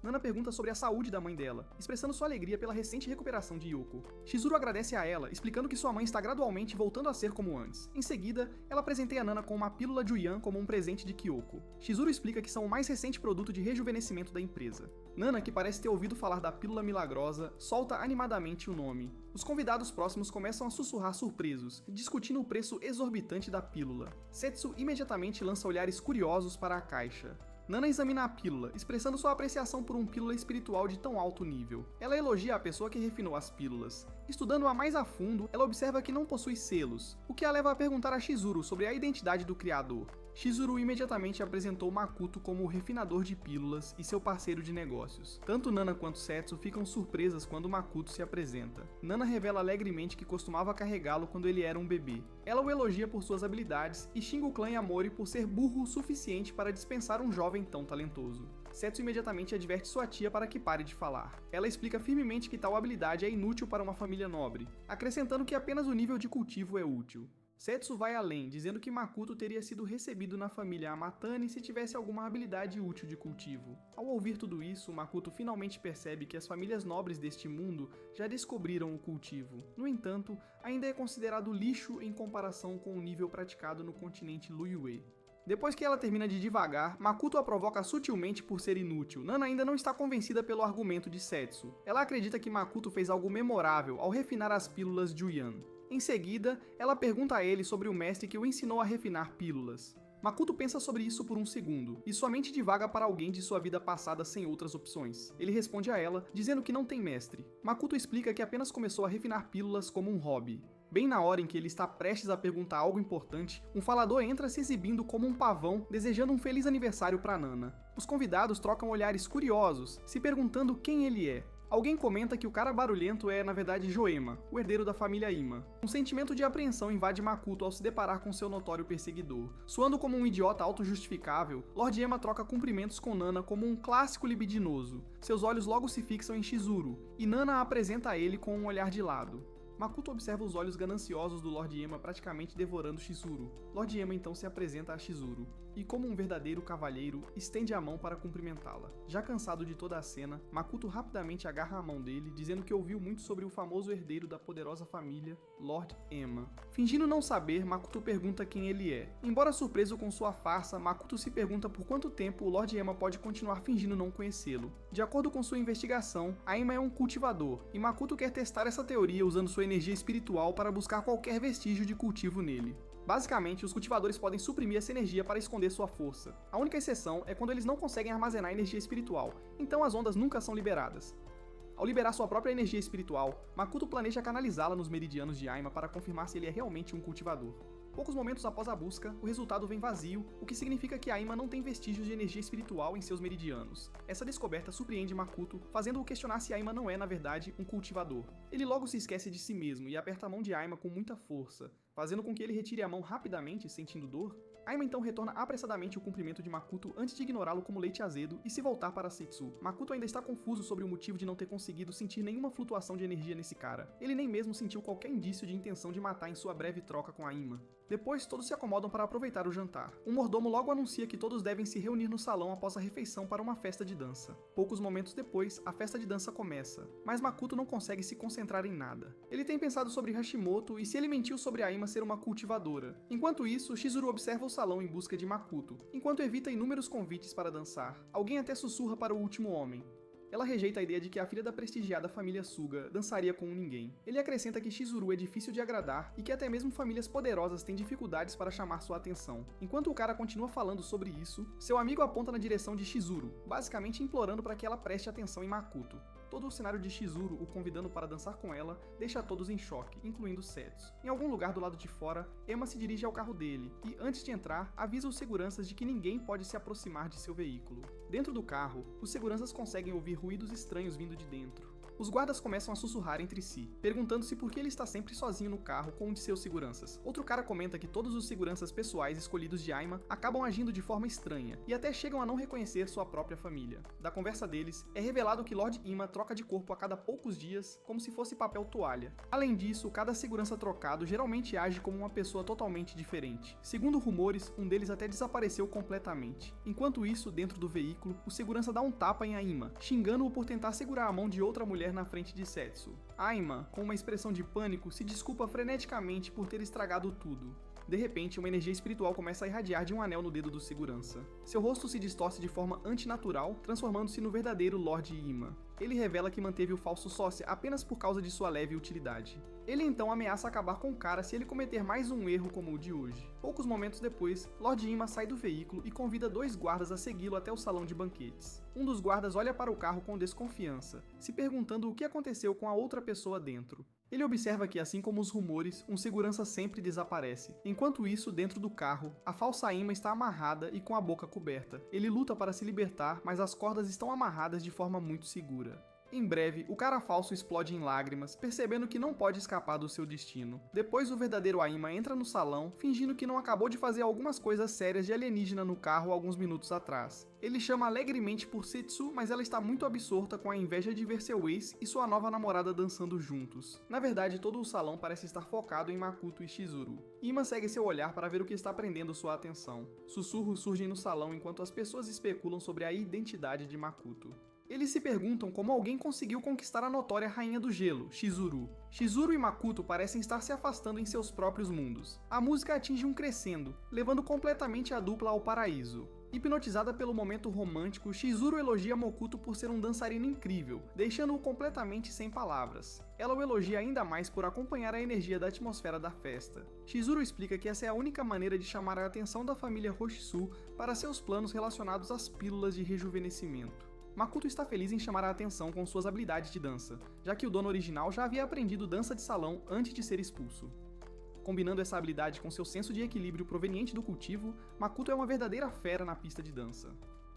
Nana pergunta sobre a saúde da mãe dela, expressando sua alegria pela recente recuperação de Yoko. Chizuru agradece a ela, explicando que sua mãe está gradualmente voltando a ser como antes. Em seguida, ela presenteia Nana com uma pílula Juyan como um presente de Kyoko. Chizuru explica que são o mais recente produto de rejuvenescimento da empresa. Nana, que parece ter ouvido falar da pílula milagrosa, solta animadamente o nome. Os convidados próximos começam a sussurrar surpresos, discutindo o preço exorbitante da pílula. Setsu imediatamente lança olhares curiosos para a caixa. Nana examina a pílula, expressando sua apreciação por uma pílula espiritual de tão alto nível. Ela elogia a pessoa que refinou as pílulas. Estudando-a mais a fundo, ela observa que não possui selos, o que a leva a perguntar a Chizuru sobre a identidade do criador. Chizuru imediatamente apresentou Makoto como o refinador de pílulas e seu parceiro de negócios. Tanto Nana quanto Setsu ficam surpresas quando Makoto se apresenta. Nana revela alegremente que costumava carregá-lo quando ele era um bebê. Ela o elogia por suas habilidades e xinga o clã Yamori por ser burro o suficiente para dispensar um jovem tão talentoso. Setsu imediatamente adverte sua tia para que pare de falar. Ela explica firmemente que tal habilidade é inútil para uma família nobre, acrescentando que apenas o nível de cultivo é útil. Setsu vai além, dizendo que Makoto teria sido recebido na família Amatani se tivesse alguma habilidade útil de cultivo. Ao ouvir tudo isso, Makoto finalmente percebe que as famílias nobres deste mundo já descobriram o cultivo. No entanto, ainda é considerado lixo em comparação com o nível praticado no continente Liyue. Depois que ela termina de divagar, Makoto a provoca sutilmente por ser inútil. Nana ainda não está convencida pelo argumento de Setsu. Ela acredita que Makoto fez algo memorável ao refinar as pílulas Juyan. Em seguida, ela pergunta a ele sobre o mestre que o ensinou a refinar pílulas. Makoto pensa sobre isso por um segundo, e sua mente divaga para alguém de sua vida passada sem outras opções. Ele responde a ela, dizendo que não tem mestre. Makoto explica que apenas começou a refinar pílulas como um hobby. Bem na hora em que ele está prestes a perguntar algo importante, um falador entra se exibindo como um pavão, desejando um feliz aniversário para Nana. Os convidados trocam olhares curiosos, se perguntando quem ele é. Alguém comenta que o cara barulhento é, na verdade, Joema, o herdeiro da família Ima. Um sentimento de apreensão invade Makoto ao se deparar com seu notório perseguidor. Suando como um idiota autojustificável, Lord Ema troca cumprimentos com Nana como um clássico libidinoso. Seus olhos logo se fixam em Chizuru, e Nana a apresenta a ele com um olhar de lado. Makoto observa os olhos gananciosos do Lord Ema praticamente devorando Chizuru. Lord Ema então se apresenta a Chizuru, e como um verdadeiro cavalheiro, estende a mão para cumprimentá-la. Já cansado de toda a cena, Makoto rapidamente agarra a mão dele, dizendo que ouviu muito sobre o famoso herdeiro da poderosa família, Lord Ema. Fingindo não saber, Makoto pergunta quem ele é. Embora surpreso com sua farsa, Makoto se pergunta por quanto tempo o Lord Ema pode continuar fingindo não conhecê-lo. De acordo com sua investigação, Aima é um cultivador, e Makoto quer testar essa teoria usando sua energia espiritual para buscar qualquer vestígio de cultivo nele. Basicamente, os cultivadores podem suprimir essa energia para esconder sua força. A única exceção é quando eles não conseguem armazenar energia espiritual, então as ondas nunca são liberadas. Ao liberar sua própria energia espiritual, Makoto planeja canalizá-la nos meridianos de Aima para confirmar se ele é realmente um cultivador. Poucos momentos após a busca, o resultado vem vazio, o que significa que Aima não tem vestígios de energia espiritual em seus meridianos. Essa descoberta surpreende Makoto, fazendo-o questionar se Aima não é, na verdade, um cultivador. Ele logo se esquece de si mesmo e aperta a mão de Aima com muita força, fazendo com que ele retire a mão rapidamente, sentindo dor. Aima então retorna apressadamente o cumprimento de Makoto antes de ignorá-lo como leite azedo e se voltar para Setsu. Makoto ainda está confuso sobre o motivo de não ter conseguido sentir nenhuma flutuação de energia nesse cara. Ele nem mesmo sentiu qualquer indício de intenção de matar em sua breve troca com Aima. Depois, todos se acomodam para aproveitar o jantar. Um mordomo logo anuncia que todos devem se reunir no salão após a refeição para uma festa de dança. Poucos momentos depois, a festa de dança começa, mas Makoto não consegue se concentrar em nada. Ele tem pensado sobre Hashimoto e se ele mentiu sobre Aima ser uma cultivadora. Enquanto isso, Chizuru observa o salão em busca de Makoto, enquanto evita inúmeros convites para dançar. Alguém até sussurra para o último homem. Ela rejeita a ideia de que a filha da prestigiada família Suga dançaria com ninguém. Ele acrescenta que Chizuru é difícil de agradar e que até mesmo famílias poderosas têm dificuldades para chamar sua atenção. Enquanto o cara continua falando sobre isso, seu amigo aponta na direção de Chizuru, basicamente implorando para que ela preste atenção em Makoto. Todo o cenário de Chizuru o convidando para dançar com ela deixa todos em choque, incluindo Setsu. Em algum lugar do lado de fora, Ema se dirige ao carro dele e, antes de entrar, avisa os seguranças de que ninguém pode se aproximar de seu veículo. Dentro do carro, os seguranças conseguem ouvir ruídos estranhos vindo de dentro. Os guardas começam a sussurrar entre si, perguntando-se por que ele está sempre sozinho no carro com um de seus seguranças. Outro cara comenta que todos os seguranças pessoais escolhidos de Aima acabam agindo de forma estranha, e até chegam a não reconhecer sua própria família. Da conversa deles, é revelado que Lord Ima troca de corpo a cada poucos dias, como se fosse papel toalha. Além disso, cada segurança trocado geralmente age como uma pessoa totalmente diferente. Segundo rumores, um deles até desapareceu completamente. Enquanto isso, dentro do veículo, o segurança dá um tapa em Aima, xingando-o por tentar segurar a mão de outra mulher na frente de Setsu. Aima, com uma expressão de pânico, se desculpa freneticamente por ter estragado tudo. De repente, uma energia espiritual começa a irradiar de um anel no dedo do segurança. Seu rosto se distorce de forma antinatural, transformando-se no verdadeiro Lord Ima. Ele revela que manteve o falso sócia apenas por causa de sua leve utilidade. Ele então ameaça acabar com o cara se ele cometer mais um erro como o de hoje. Poucos momentos depois, Lord Ima sai do veículo e convida 2 guardas a segui-lo até o salão de banquetes. Um dos guardas olha para o carro com desconfiança, se perguntando o que aconteceu com a outra pessoa dentro. Ele observa que, assim como os rumores, um segurança sempre desaparece. Enquanto isso, dentro do carro, a falsa Ima está amarrada e com a boca coberta. Ele luta para se libertar, mas as cordas estão amarradas de forma muito segura. Em breve, o cara falso explode em lágrimas, percebendo que não pode escapar do seu destino. Depois, o verdadeiro Aima entra no salão, fingindo que não acabou de fazer algumas coisas sérias de alienígena no carro alguns minutos atrás. Ele chama alegremente por Setsu, mas ela está muito absorta com a inveja de ver seu ex e sua nova namorada dançando juntos. Na verdade, todo o salão parece estar focado em Makoto e Chizuru. Ima segue seu olhar para ver o que está prendendo sua atenção. Sussurros surgem no salão enquanto as pessoas especulam sobre a identidade de Makoto. Eles se perguntam como alguém conseguiu conquistar a notória Rainha do Gelo, Chizuru. Chizuru e Makoto parecem estar se afastando em seus próprios mundos. A música atinge um crescendo, levando completamente a dupla ao paraíso. Hipnotizada pelo momento romântico, Chizuru elogia Makoto por ser um dançarino incrível, deixando-o completamente sem palavras. Ela o elogia ainda mais por acompanhar a energia da atmosfera da festa. Chizuru explica que essa é a única maneira de chamar a atenção da família Hoshisu para seus planos relacionados às pílulas de rejuvenescimento. Makoto está feliz em chamar a atenção com suas habilidades de dança, já que o dono original já havia aprendido dança de salão antes de ser expulso. Combinando essa habilidade com seu senso de equilíbrio proveniente do cultivo, Makoto é uma verdadeira fera na pista de dança.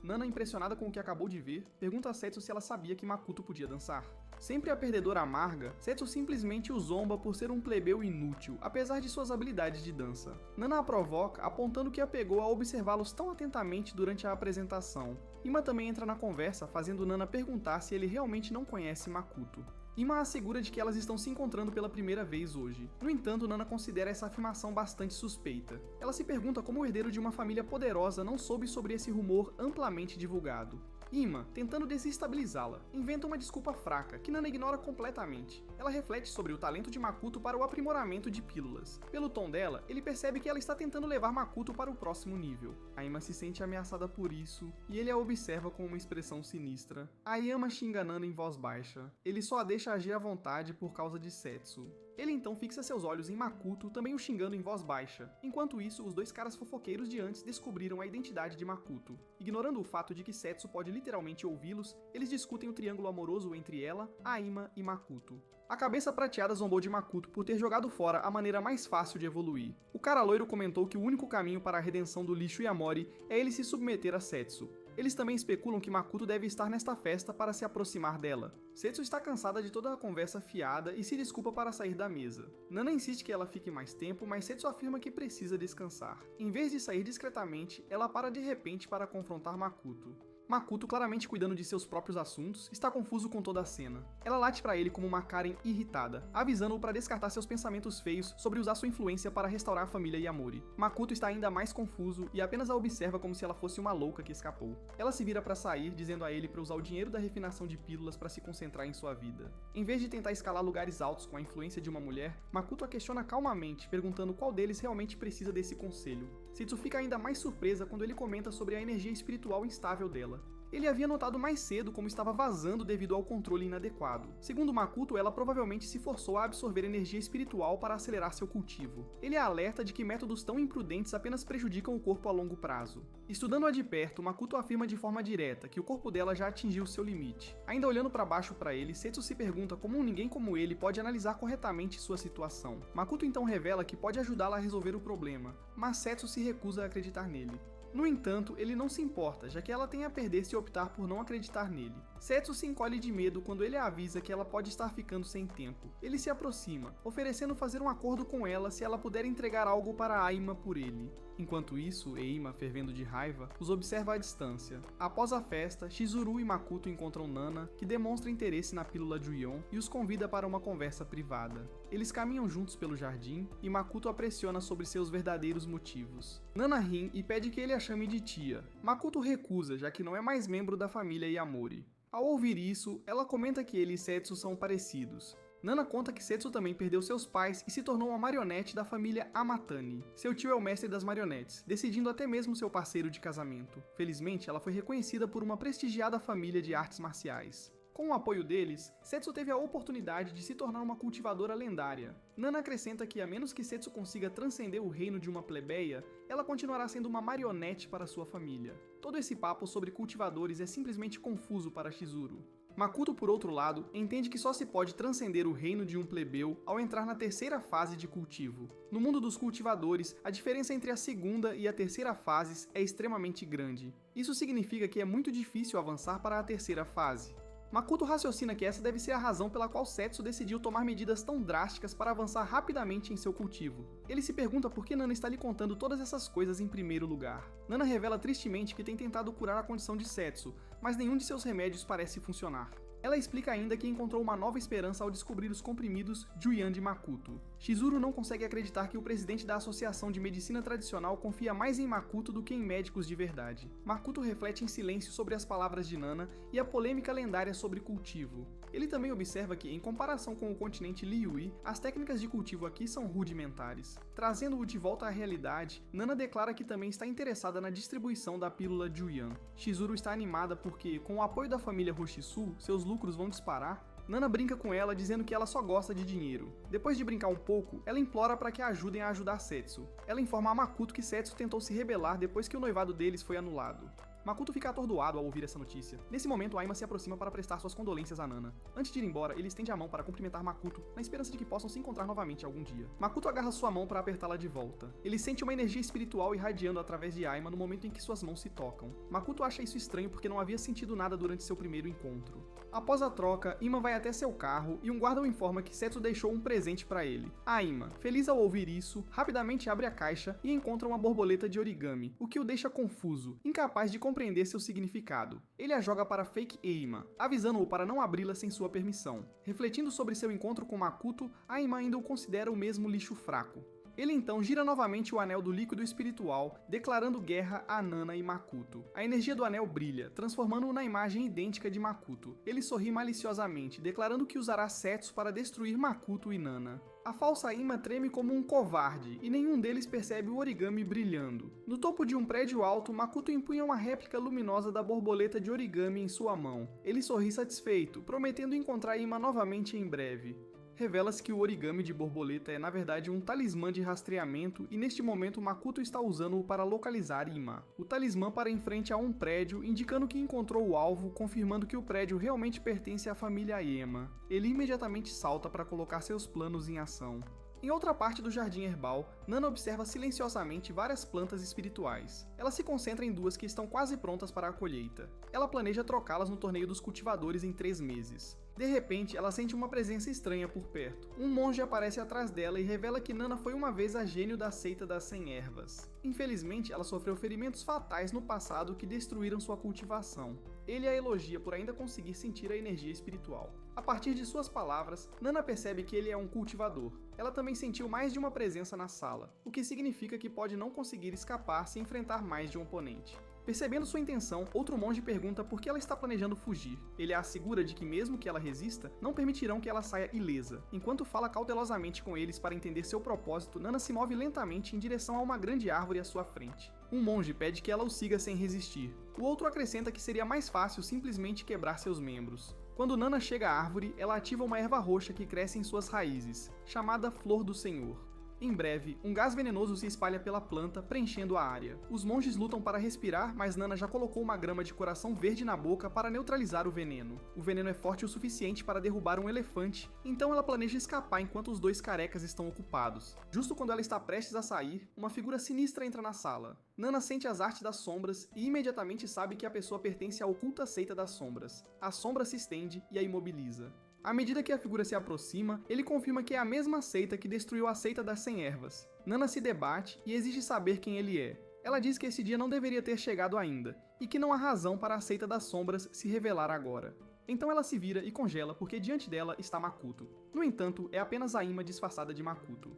Nana, impressionada com o que acabou de ver, pergunta a Setsu se ela sabia que Makoto podia dançar. Sempre a perdedora amarga, Setsu simplesmente o zomba por ser um plebeu inútil, apesar de suas habilidades de dança. Nana a provoca, apontando que a pegou a observá-los tão atentamente durante a apresentação. Ima também entra na conversa, fazendo Nana perguntar se ele realmente não conhece Makoto. Ima assegura de que elas estão se encontrando pela primeira vez hoje. No entanto, Nana considera essa afirmação bastante suspeita. Ela se pergunta como o herdeiro de uma família poderosa não soube sobre esse rumor amplamente divulgado. Ima, tentando desestabilizá-la, inventa uma desculpa fraca, que Nana ignora completamente. Ela reflete sobre o talento de Makoto para o aprimoramento de pílulas. Pelo tom dela, ele percebe que ela está tentando levar Makoto para o próximo nível. A Ima se sente ameaçada por isso, e ele a observa com uma expressão sinistra. Aiyama xinga Nana em voz baixa. Ele só a deixa agir à vontade por causa de Setsu. Ele então fixa seus olhos em Makoto, também o xingando em voz baixa. Enquanto isso, os dois caras fofoqueiros de antes descobriram a identidade de Makoto. Ignorando o fato de que Setsu pode literalmente ouvi-los, eles discutem o triângulo amoroso entre ela, Aima e Makoto. A cabeça prateada zombou de Makoto por ter jogado fora a maneira mais fácil de evoluir. O cara loiro comentou que o único caminho para a redenção do lixo Yamori é ele se submeter a Setsu. Eles também especulam que Makoto deve estar nesta festa para se aproximar dela. Setsu está cansada de toda a conversa fiada e se desculpa para sair da mesa. Nana insiste que ela fique mais tempo, mas Setsu afirma que precisa descansar. Em vez de sair discretamente, ela para de repente para confrontar Makoto. Makoto, claramente cuidando de seus próprios assuntos, está confuso com toda a cena. Ela late para ele como uma Karen irritada, avisando-o para descartar seus pensamentos feios sobre usar sua influência para restaurar a família Yamori. Makoto está ainda mais confuso e apenas a observa como se ela fosse uma louca que escapou. Ela se vira para sair, dizendo a ele para usar o dinheiro da refinação de pílulas para se concentrar em sua vida. Em vez de tentar escalar lugares altos com a influência de uma mulher, Makoto a questiona calmamente, perguntando qual deles realmente precisa desse conselho. Setsu fica ainda mais surpresa quando ele comenta sobre a energia espiritual instável dela. Ele havia notado mais cedo como estava vazando devido ao controle inadequado. Segundo Makoto, ela provavelmente se forçou a absorver energia espiritual para acelerar seu cultivo. Ele a alerta de que métodos tão imprudentes apenas prejudicam o corpo a longo prazo. Estudando-a de perto, Makoto afirma de forma direta que o corpo dela já atingiu seu limite. Ainda olhando para baixo para ele, Setsu se pergunta como um ninguém como ele pode analisar corretamente sua situação. Makoto então revela que pode ajudá-la a resolver o problema, mas Setsu se recusa a acreditar nele. No entanto, ele não se importa, já que ela tem a perder se optar por não acreditar nele. Setsu se encolhe de medo quando ele a avisa que ela pode estar ficando sem tempo. Ele se aproxima, oferecendo fazer um acordo com ela se ela puder entregar algo para Aima por ele. Enquanto isso, Eima, fervendo de raiva, os observa à distância. Após a festa, Chizuru e Makoto encontram Nana, que demonstra interesse na pílula Juyon e os convida para uma conversa privada. Eles caminham juntos pelo jardim e Makoto a pressiona sobre seus verdadeiros motivos. Nana ri e pede que ele a chame de tia. Makoto recusa, já que não é mais membro da família Yamori. Ao ouvir isso, ela comenta que ele e Setsu são parecidos. Nana conta que Setsu também perdeu seus pais e se tornou uma marionete da família Amatani. Seu tio é o mestre das marionetes, decidindo até mesmo seu parceiro de casamento. Felizmente, ela foi reconhecida por uma prestigiada família de artes marciais. Com o apoio deles, Setsu teve a oportunidade de se tornar uma cultivadora lendária. Nana acrescenta que a menos que Setsu consiga transcender o reino de uma plebeia, ela continuará sendo uma marionete para sua família. Todo esse papo sobre cultivadores é simplesmente confuso para Chizuru. Makoto, por outro lado, entende que só se pode transcender o reino de um plebeu ao entrar na terceira fase de cultivo. No mundo dos cultivadores, a diferença entre a segunda e a terceira fases é extremamente grande. Isso significa que é muito difícil avançar para a terceira fase. Makoto raciocina que essa deve ser a razão pela qual Setsu decidiu tomar medidas tão drásticas para avançar rapidamente em seu cultivo. Ele se pergunta por que Nana está lhe contando todas essas coisas em primeiro lugar. Nana revela tristemente que tem tentado curar a condição de Setsu, mas nenhum de seus remédios parece funcionar. Ela explica ainda que encontrou uma nova esperança ao descobrir os comprimidos Juyan de Makoto. Chizuru não consegue acreditar que o presidente da Associação de Medicina Tradicional confia mais em Makoto do que em médicos de verdade. Makoto reflete em silêncio sobre as palavras de Nana e a polêmica lendária sobre cultivo. Ele também observa que, em comparação com o continente Liyue, as técnicas de cultivo aqui são rudimentares. Trazendo-o de volta à realidade, Nana declara que também está interessada na distribuição da pílula Juyan. Chizuru está animada porque, com o apoio da família Roshisu, seus lucros vão disparar. Nana brinca com ela, dizendo que ela só gosta de dinheiro. Depois de brincar um pouco, ela implora para que a ajudem a ajudar Setsu. Ela informa a Makoto que Setsu tentou se rebelar depois que o noivado deles foi anulado. Makoto fica atordoado ao ouvir essa notícia. Nesse momento, Aima se aproxima para prestar suas condolências a Nana. Antes de ir embora, ele estende a mão para cumprimentar Makoto, na esperança de que possam se encontrar novamente algum dia. Makoto agarra sua mão para apertá-la de volta. Ele sente uma energia espiritual irradiando através de Aima no momento em que suas mãos se tocam. Makoto acha isso estranho porque não havia sentido nada durante seu primeiro encontro. Após a troca, Ima vai até seu carro e um guarda o informa que Setsu deixou um presente para ele. Aima, feliz ao ouvir isso, rapidamente abre a caixa e encontra uma borboleta de origami, o que o deixa confuso, incapaz de compreender seu significado. Ele a joga para Fake Aima, avisando-o para não abri-la sem sua permissão. Refletindo sobre seu encontro com Makoto, Aima ainda o considera o mesmo lixo fraco. Ele então gira novamente o anel do líquido espiritual, declarando guerra a Nana e Makoto. A energia do anel brilha, transformando-o na imagem idêntica de Makoto. Ele sorri maliciosamente, declarando que usará Setsu para destruir Makoto e Nana. A falsa Aima treme como um covarde, e nenhum deles percebe o origami brilhando. No topo de um prédio alto, Makoto empunha uma réplica luminosa da borboleta de origami em sua mão. Ele sorri satisfeito, prometendo encontrar Aima novamente em breve. Revela-se que o origami de borboleta é na verdade um talismã de rastreamento e neste momento Makoto está usando-o para localizar Ima. O talismã para em frente a um prédio, indicando que encontrou o alvo, confirmando que o prédio realmente pertence à família Aema. Ele imediatamente salta para colocar seus planos em ação. Em outra parte do jardim herbal, Nana observa silenciosamente várias plantas espirituais. Ela se concentra em duas que estão quase prontas para a colheita. Ela planeja trocá-las no torneio dos cultivadores em 3 meses. De repente, ela sente uma presença estranha por perto. Um monge aparece atrás dela e revela que Nana foi uma vez a gênio da seita das 100 ervas. Infelizmente, ela sofreu ferimentos fatais no passado que destruíram sua cultivação. Ele a elogia por ainda conseguir sentir a energia espiritual. A partir de suas palavras, Nana percebe que ele é um cultivador. Ela também sentiu mais de uma presença na sala, o que significa que pode não conseguir escapar se enfrentar mais de um oponente. Percebendo sua intenção, outro monge pergunta por que ela está planejando fugir. Ele a assegura de que mesmo que ela resista, não permitirão que ela saia ilesa. Enquanto fala cautelosamente com eles para entender seu propósito, Nana se move lentamente em direção a uma grande árvore à sua frente. Um monge pede que ela o siga sem resistir. O outro acrescenta que seria mais fácil simplesmente quebrar seus membros. Quando Nana chega à árvore, ela ativa uma erva roxa que cresce em suas raízes, chamada Flor do Senhor. Em breve, um gás venenoso se espalha pela planta, preenchendo a área. Os monges lutam para respirar, mas Nana já colocou uma grama de coração verde na boca para neutralizar o veneno. O veneno é forte o suficiente para derrubar um elefante, então ela planeja escapar enquanto os dois carecas estão ocupados. Justo quando ela está prestes a sair, uma figura sinistra entra na sala. Nana sente as artes das sombras e imediatamente sabe que a pessoa pertence à oculta seita das sombras. A sombra se estende e a imobiliza. À medida que a figura se aproxima, ele confirma que é a mesma seita que destruiu a seita das 100 ervas. Nana se debate e exige saber quem ele é. Ela diz que esse dia não deveria ter chegado ainda, e que não há razão para a seita das sombras se revelar agora. Então ela se vira e congela porque diante dela está Makoto. No entanto, é apenas Aima disfarçada de Makoto.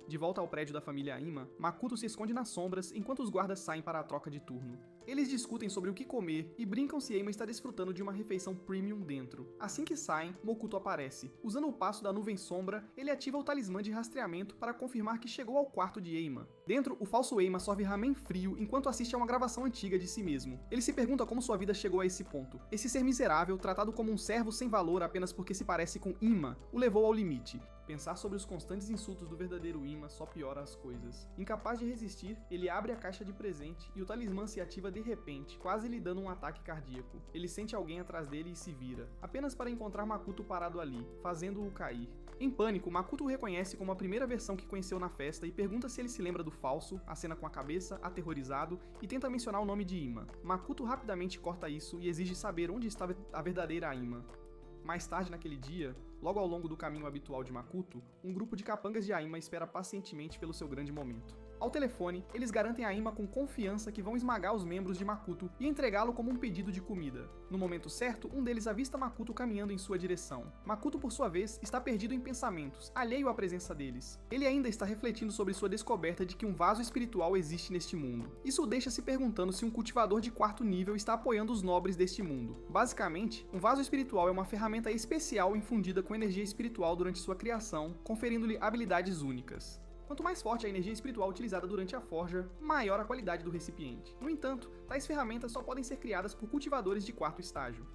De volta ao prédio da família Aima, Makoto se esconde nas sombras enquanto os guardas saem para a troca de turno. Eles discutem sobre o que comer e brincam se Aima está desfrutando de uma refeição premium dentro. Assim que saem, Mokuto aparece. Usando o passo da nuvem sombra, ele ativa o talismã de rastreamento para confirmar que chegou ao quarto de Aima. Dentro, o falso Aima sorve ramen frio enquanto assiste a uma gravação antiga de si mesmo. Ele se pergunta como sua vida chegou a esse ponto. Esse ser miserável, tratado como um servo sem valor apenas porque se parece com Ima, o levou ao limite. Pensar sobre os constantes insultos do verdadeiro Ima só piora as coisas. Incapaz de resistir, ele abre a caixa de presente e o talismã se ativa de repente, quase lhe dando um ataque cardíaco. Ele sente alguém atrás dele e se vira, apenas para encontrar Makoto parado ali, fazendo-o cair. Em pânico, Makoto o reconhece como a primeira versão que conheceu na festa e pergunta se ele se lembra do falso, a cena com a cabeça, aterrorizado, e tenta mencionar o nome de Ima. Makoto rapidamente corta isso e exige saber onde estava a verdadeira Ima. Mais tarde naquele dia, logo ao longo do caminho habitual de Makoto, um grupo de capangas de Aima espera pacientemente pelo seu grande momento. Ao telefone, eles garantem a Aima com confiança que vão esmagar os membros de Makoto e entregá-lo como um pedido de comida. No momento certo, um deles avista Makoto caminhando em sua direção. Makoto, por sua vez, está perdido em pensamentos, alheio à presença deles. Ele ainda está refletindo sobre sua descoberta de que um vaso espiritual existe neste mundo. Isso o deixa se perguntando se um cultivador de 4º nível está apoiando os nobres deste mundo. Basicamente, um vaso espiritual é uma ferramenta especial infundida com energia espiritual durante sua criação, conferindo-lhe habilidades únicas. Quanto mais forte a energia espiritual utilizada durante a forja, maior a qualidade do recipiente. No entanto, tais ferramentas só podem ser criadas por cultivadores de 4º estágio.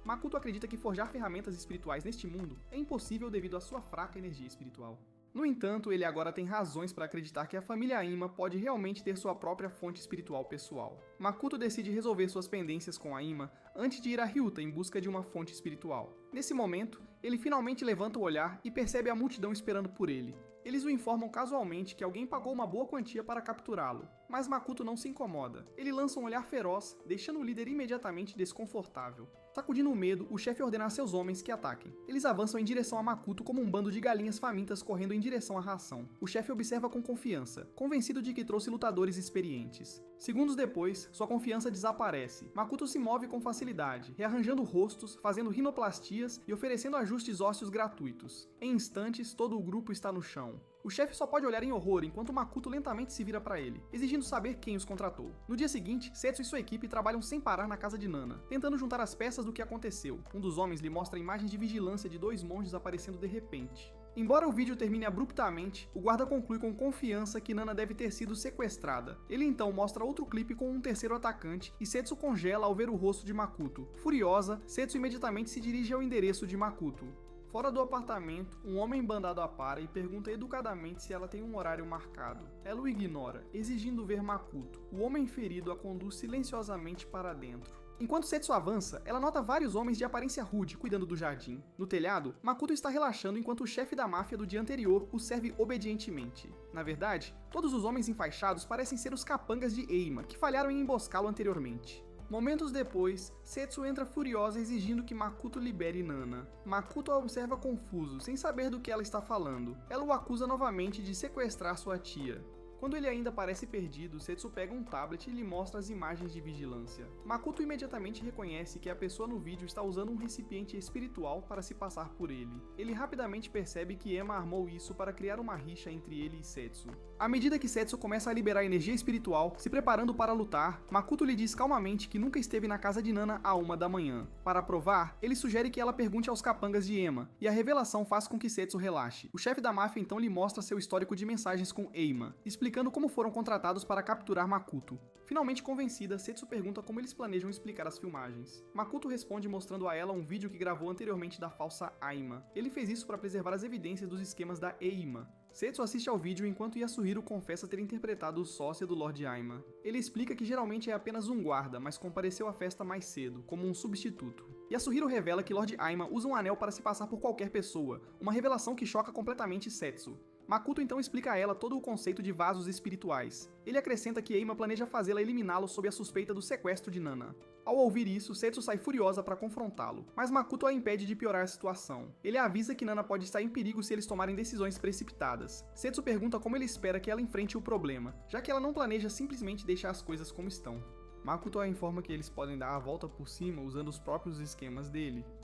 Makoto acredita que forjar ferramentas espirituais neste mundo é impossível devido à sua fraca energia espiritual. No entanto, ele agora tem razões para acreditar que a família Aima pode realmente ter sua própria fonte espiritual pessoal. Makoto decide resolver suas pendências com Aima antes de ir a Ryuta em busca de uma fonte espiritual. Nesse momento, ele finalmente levanta o olhar e percebe a multidão esperando por ele. Eles o informam casualmente que alguém pagou uma boa quantia para capturá-lo, mas Makoto não se incomoda. Ele lança um olhar feroz, deixando o líder imediatamente desconfortável. Sacudindo o medo, o chefe ordena a seus homens que ataquem. Eles avançam em direção a Makoto como um bando de galinhas famintas correndo em direção à ração. O chefe observa com confiança, convencido de que trouxe lutadores experientes. Segundos depois, sua confiança desaparece. Makoto se move com facilidade, rearranjando rostos, fazendo rinoplastias e oferecendo ajustes ósseos gratuitos. Em instantes, todo o grupo está no chão. O chefe só pode olhar em horror enquanto Makoto lentamente se vira para ele, exigindo saber quem os contratou. No dia seguinte, Setsu e sua equipe trabalham sem parar na casa de Nana, tentando juntar as peças do que aconteceu. Um dos homens lhe mostra imagens de vigilância de 2 monges aparecendo de repente. Embora o vídeo termine abruptamente, o guarda conclui com confiança que Nana deve ter sido sequestrada. Ele então mostra outro clipe com um terceiro atacante e Setsu congela ao ver o rosto de Makoto. Furiosa, Setsu imediatamente se dirige ao endereço de Makoto. Fora do apartamento, um homem bandado a para e pergunta educadamente se ela tem um horário marcado. Ela o ignora, exigindo ver Makoto. O homem ferido a conduz silenciosamente para dentro. Enquanto Setsu avança, ela nota vários homens de aparência rude cuidando do jardim. No telhado, Makoto está relaxando enquanto o chefe da máfia do dia anterior o serve obedientemente. Na verdade, todos os homens enfaixados parecem ser os capangas de Eima, que falharam em emboscá-lo anteriormente. Momentos depois, Setsu entra furiosa exigindo que Makoto libere Nana. Makoto a observa confuso, sem saber do que ela está falando. Ela o acusa novamente de sequestrar sua tia. Quando ele ainda parece perdido, Setsu pega um tablet e lhe mostra as imagens de vigilância. Makoto imediatamente reconhece que a pessoa no vídeo está usando um recipiente espiritual para se passar por ele. Ele rapidamente percebe que Ema armou isso para criar uma rixa entre ele e Setsu. À medida que Setsu começa a liberar energia espiritual, se preparando para lutar, Makoto lhe diz calmamente que nunca esteve na casa de Nana à 1 da manhã. Para provar, ele sugere que ela pergunte aos capangas de Ema, e a revelação faz com que Setsu relaxe. O chefe da máfia então lhe mostra seu histórico de mensagens com Eima, explicando como foram contratados para capturar Makoto. Finalmente convencida, Setsu pergunta como eles planejam explicar as filmagens. Makoto responde mostrando a ela um vídeo que gravou anteriormente da falsa Aima. Ele fez isso para preservar as evidências dos esquemas da Eima. Setsu assiste ao vídeo enquanto Yasuhiro confessa ter interpretado o sósia do Lord Aima. Ele explica que geralmente é apenas um guarda, mas compareceu à festa mais cedo, como um substituto. Yasuhiro revela que Lord Aima usa um anel para se passar por qualquer pessoa, uma revelação que choca completamente Setsu. Makoto então explica a ela todo o conceito de vasos espirituais. Ele acrescenta que Eima planeja fazê-la eliminá-lo sob a suspeita do sequestro de Nana. Ao ouvir isso, Setsu sai furiosa para confrontá-lo, mas Makoto a impede de piorar a situação. Ele avisa que Nana pode estar em perigo se eles tomarem decisões precipitadas. Setsu pergunta como ele espera que ela enfrente o problema, já que ela não planeja simplesmente deixar as coisas como estão. Makoto a informa que eles podem dar a volta por cima usando os próprios esquemas dele.